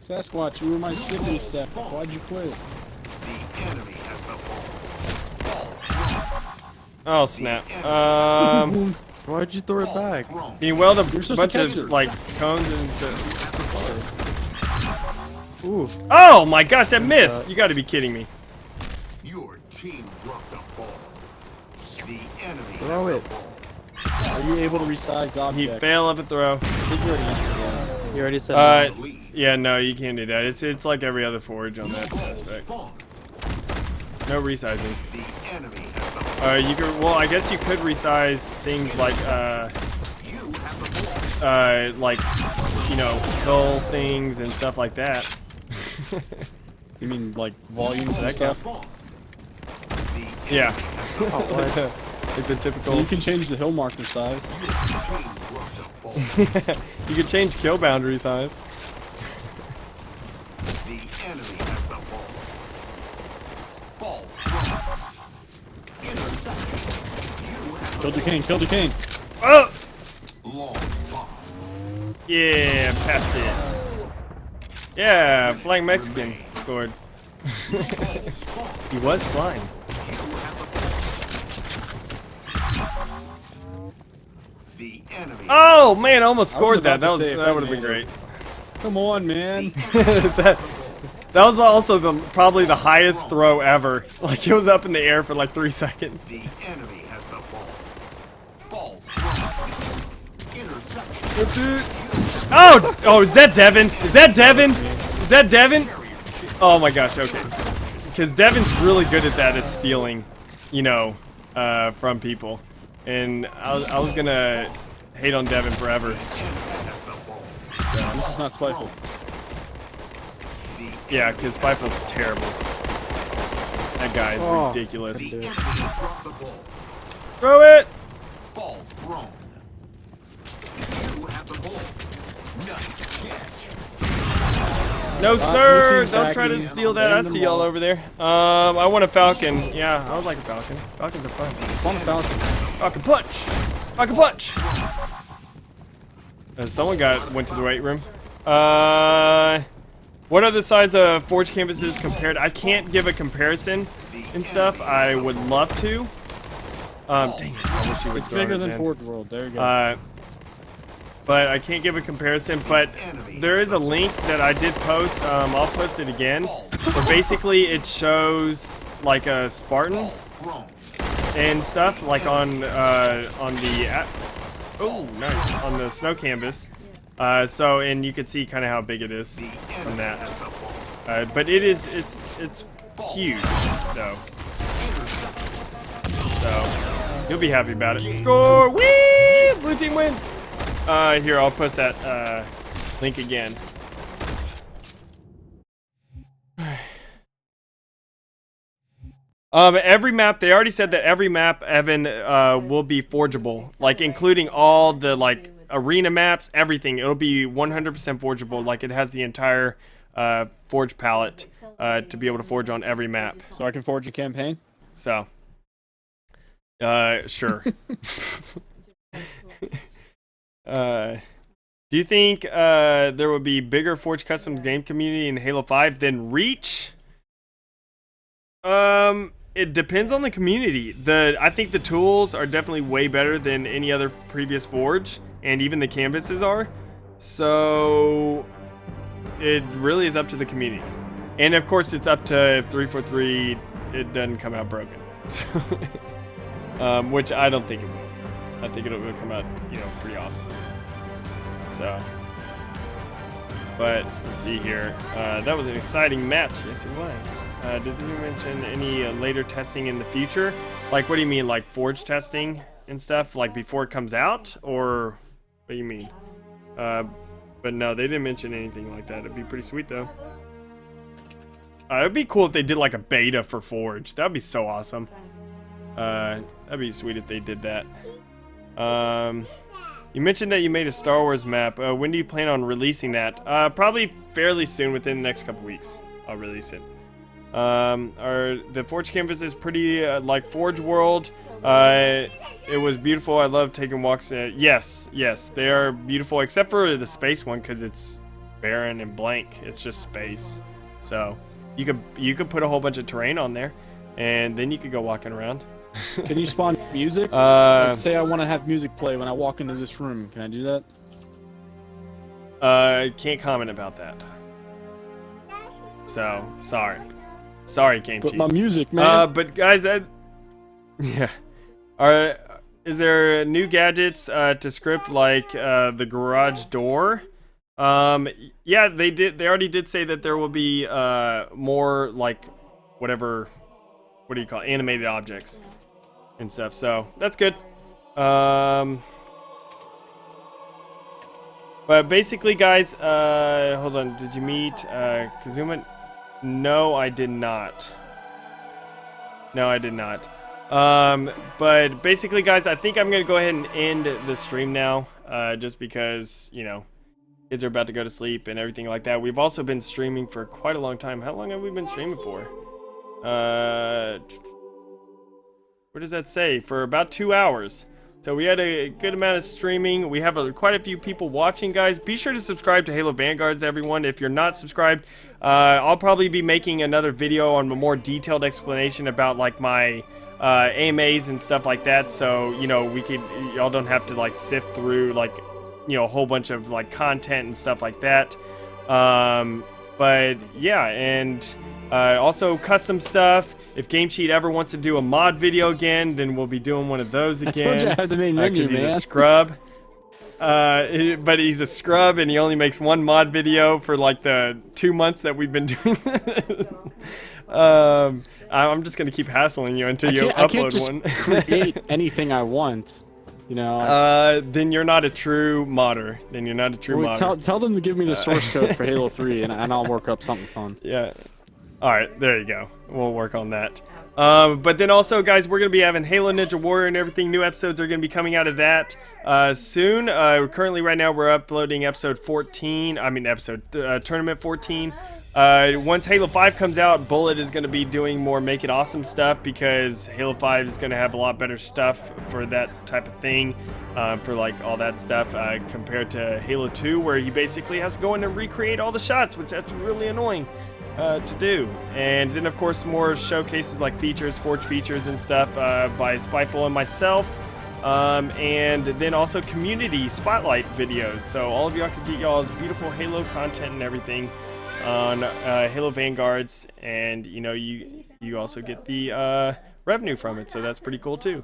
Sasquatch, you were my skippity step. Why'd you quit? The enemy has the ball. Oh, snap. Why'd you throw it back? Thrown. Can you weld a supposed to bunch catch of, it. like, cones and... Ooh. Oh, my gosh, that missed! You gotta be kidding me. Your team dropped the ball. The enemy Throw has it. the ball. Are you able to resize objects? You fail of a throw. I think you already answered that. You already said no. Lead. Yeah, no, you can't do that. It's like every other forge on that Ball aspect. spawned. No resizing. The enemy has the ball. You could, well, I guess you could resize things like, You have the ball. like, you know, hull things and stuff like that. You mean like volumes and That stuff? counts. Spawned. The Yeah. What? Like the typical. You can change the hill marker size. team dropped the ball. You could change kill boundary size. The enemy has the ball. Ball thrown. Interception. You have Kill the Duquesne, kill Duquesne! Oh! long bomb. Yeah, passed it. Yeah, flying Mexican scored. He was flying. The enemy. Oh man, I almost scored that. about to That say, if that I would have been made great. it. Come on, man. that, that was also probably the highest throw ever. Like it was up in the air for like 3 seconds. The enemy has the ball. Ball thrown. Interception. Oh, oh, is that Devin? Is that Devin? Is that Devin? Oh my gosh, okay. Because Devin's really good at that, at stealing, you know, from people. And I was gonna hate on Devin forever. This is not spiteful. Yeah, because Spiteful's terrible. That guy is Oh, ridiculous. couldn't do The it. enemy has dropped the ball. Throw it! Ball thrown. You have the ball. Nice catch. No, blue sir! team's Don't try to hacking. steal that. I Random see y'all ball. over there. I want a Falcon. Yeah, I would like a Falcon. Falcons are fun. On a Falcon. Falcon punch! Falcon punch! Someone went to the weight room. What are the size of Forge canvases compared? I can't give a comparison and stuff. I would love to. Dang it, I wish you would It's go bigger ahead, than man. Forge World. There you go. But I can't give a comparison. But there is a link that I did post. I'll post it again. Where basically it shows like a Spartan and stuff, like on the oh nice on the snow canvas. So and you can see kind of how big it is from that. But it's huge though. So you'll be happy about it. Score! Whee! Blue team wins. Here, I'll post that link again. Every map, they already said that every map, Evan, will be forgeable, like including all the like arena maps, everything. It'll be 100% forgeable, like it has the entire forge palette to be able to forge on every map. So I can forge a campaign? So, sure. Do you think there would be bigger Forge Customs game community in Halo 5 than Reach? It depends on the community. I think the tools are definitely way better than any other previous Forge, and even the canvases are. So it really is up to the community. And of course it's up to if 343 it doesn't come out broken. So which I don't think it will. I think it'll come out, you know, pretty awesome. So, but let's see here. That was an exciting match. Yes, it was. Did you mention any later testing in the future? Like, what do you mean, like Forge testing and stuff, like before it comes out, or what do you mean? But no, they didn't mention anything like that. It'd be pretty sweet though. It'd be cool if they did like a beta for Forge. That'd be so awesome. That'd be sweet if they did that. You mentioned that you made a Star Wars map. When do you plan on releasing that? Probably fairly soon, within the next couple weeks. I'll release it. Are the Forge canvases pretty like Forge World? It was beautiful. I love taking walks. Yes, they are beautiful, except for the space one because it's barren and blank. It's just space. So you could put a whole bunch of terrain on there, and then you could go walking around. Can you spawn music? Like, say I want to have music play when I walk into this room. Can I do that? Can't comment about that. So, sorry, Game But Chief. my music, man. But guys, yeah. Is there new gadgets to script like the garage door? Yeah, they did. They already did say that there will be more like whatever. What do you call it? Animated objects and stuff. So that's good. But basically, guys, hold on. Did you meet Kazuma? No, I did not. But basically, guys, I think I'm gonna go ahead and end the stream now, just because, you know, kids are about to go to sleep and everything like that. We've also been streaming for quite a long time. How long have we been streaming for? What does that say? For about 2 hours. So we had a good amount of streaming. We have quite a few people watching, guys. Be sure to subscribe to Halo Vanguards, everyone. If you're not subscribed, I'll probably be making another video on a more detailed explanation about like my AMAs and stuff like that. So, you know, y'all don't have to like sift through like, you know, a whole bunch of like content and stuff like that. But yeah, and also custom stuff. If Game Cheat ever wants to do a mod video again, then we'll be doing one of those again. I told you I have the main menu, because he's man. a scrub. But he's a scrub and he only makes one mod video for like the 2 months that we've been doing this. I'm just gonna keep hassling you until you I can't upload just one. create anything I want. You know. Then you're not a true modder. Tell them to give me the source code for Halo 3, and I'll work up something fun. Yeah. All right, there you go. We'll work on that. But then also, guys, we're going to be having Halo Ninja Warrior and everything. New episodes are going to be coming out of that soon. Currently, right now, we're uploading episode 14. Tournament 14. Once Halo 5 comes out, Bullet is going to be doing more Make It Awesome stuff because Halo 5 is going to have a lot better stuff for that type of thing, for like all that stuff, compared to Halo 2, where he basically has to go in and recreate all the shots, which that's really annoying. to do. And then, of course, more showcases like features, Forge features and stuff by Spiteful and myself. And then also community spotlight videos. So all of y'all can get y'all's beautiful Halo content and everything on Halo Vanguards. And, you know, you also get the revenue from it. So that's pretty cool, too.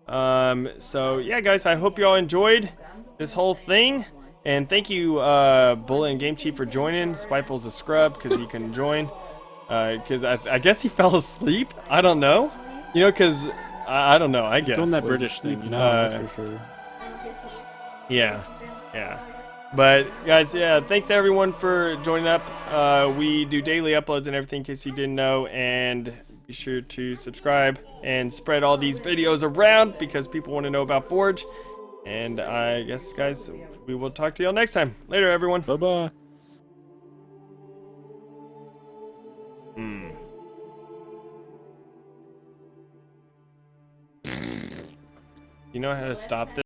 So, yeah, guys, I hope y'all enjoyed this whole thing. And thank you, Bullet and Game Chief, for joining. Spiteful's a scrub because he couldn't join. Because I guess he fell asleep. I don't know. You know, because I don't know. I guess. Doing that British thing, you know. That's for sure. Yeah. But guys, yeah, thanks everyone for joining up. We do daily uploads and everything, in case you didn't know. And be sure to subscribe and spread all these videos around because people want to know about Forge. And I guess, guys, we will talk to y'all next time. Later, everyone. Bye-bye. You know how to stop this?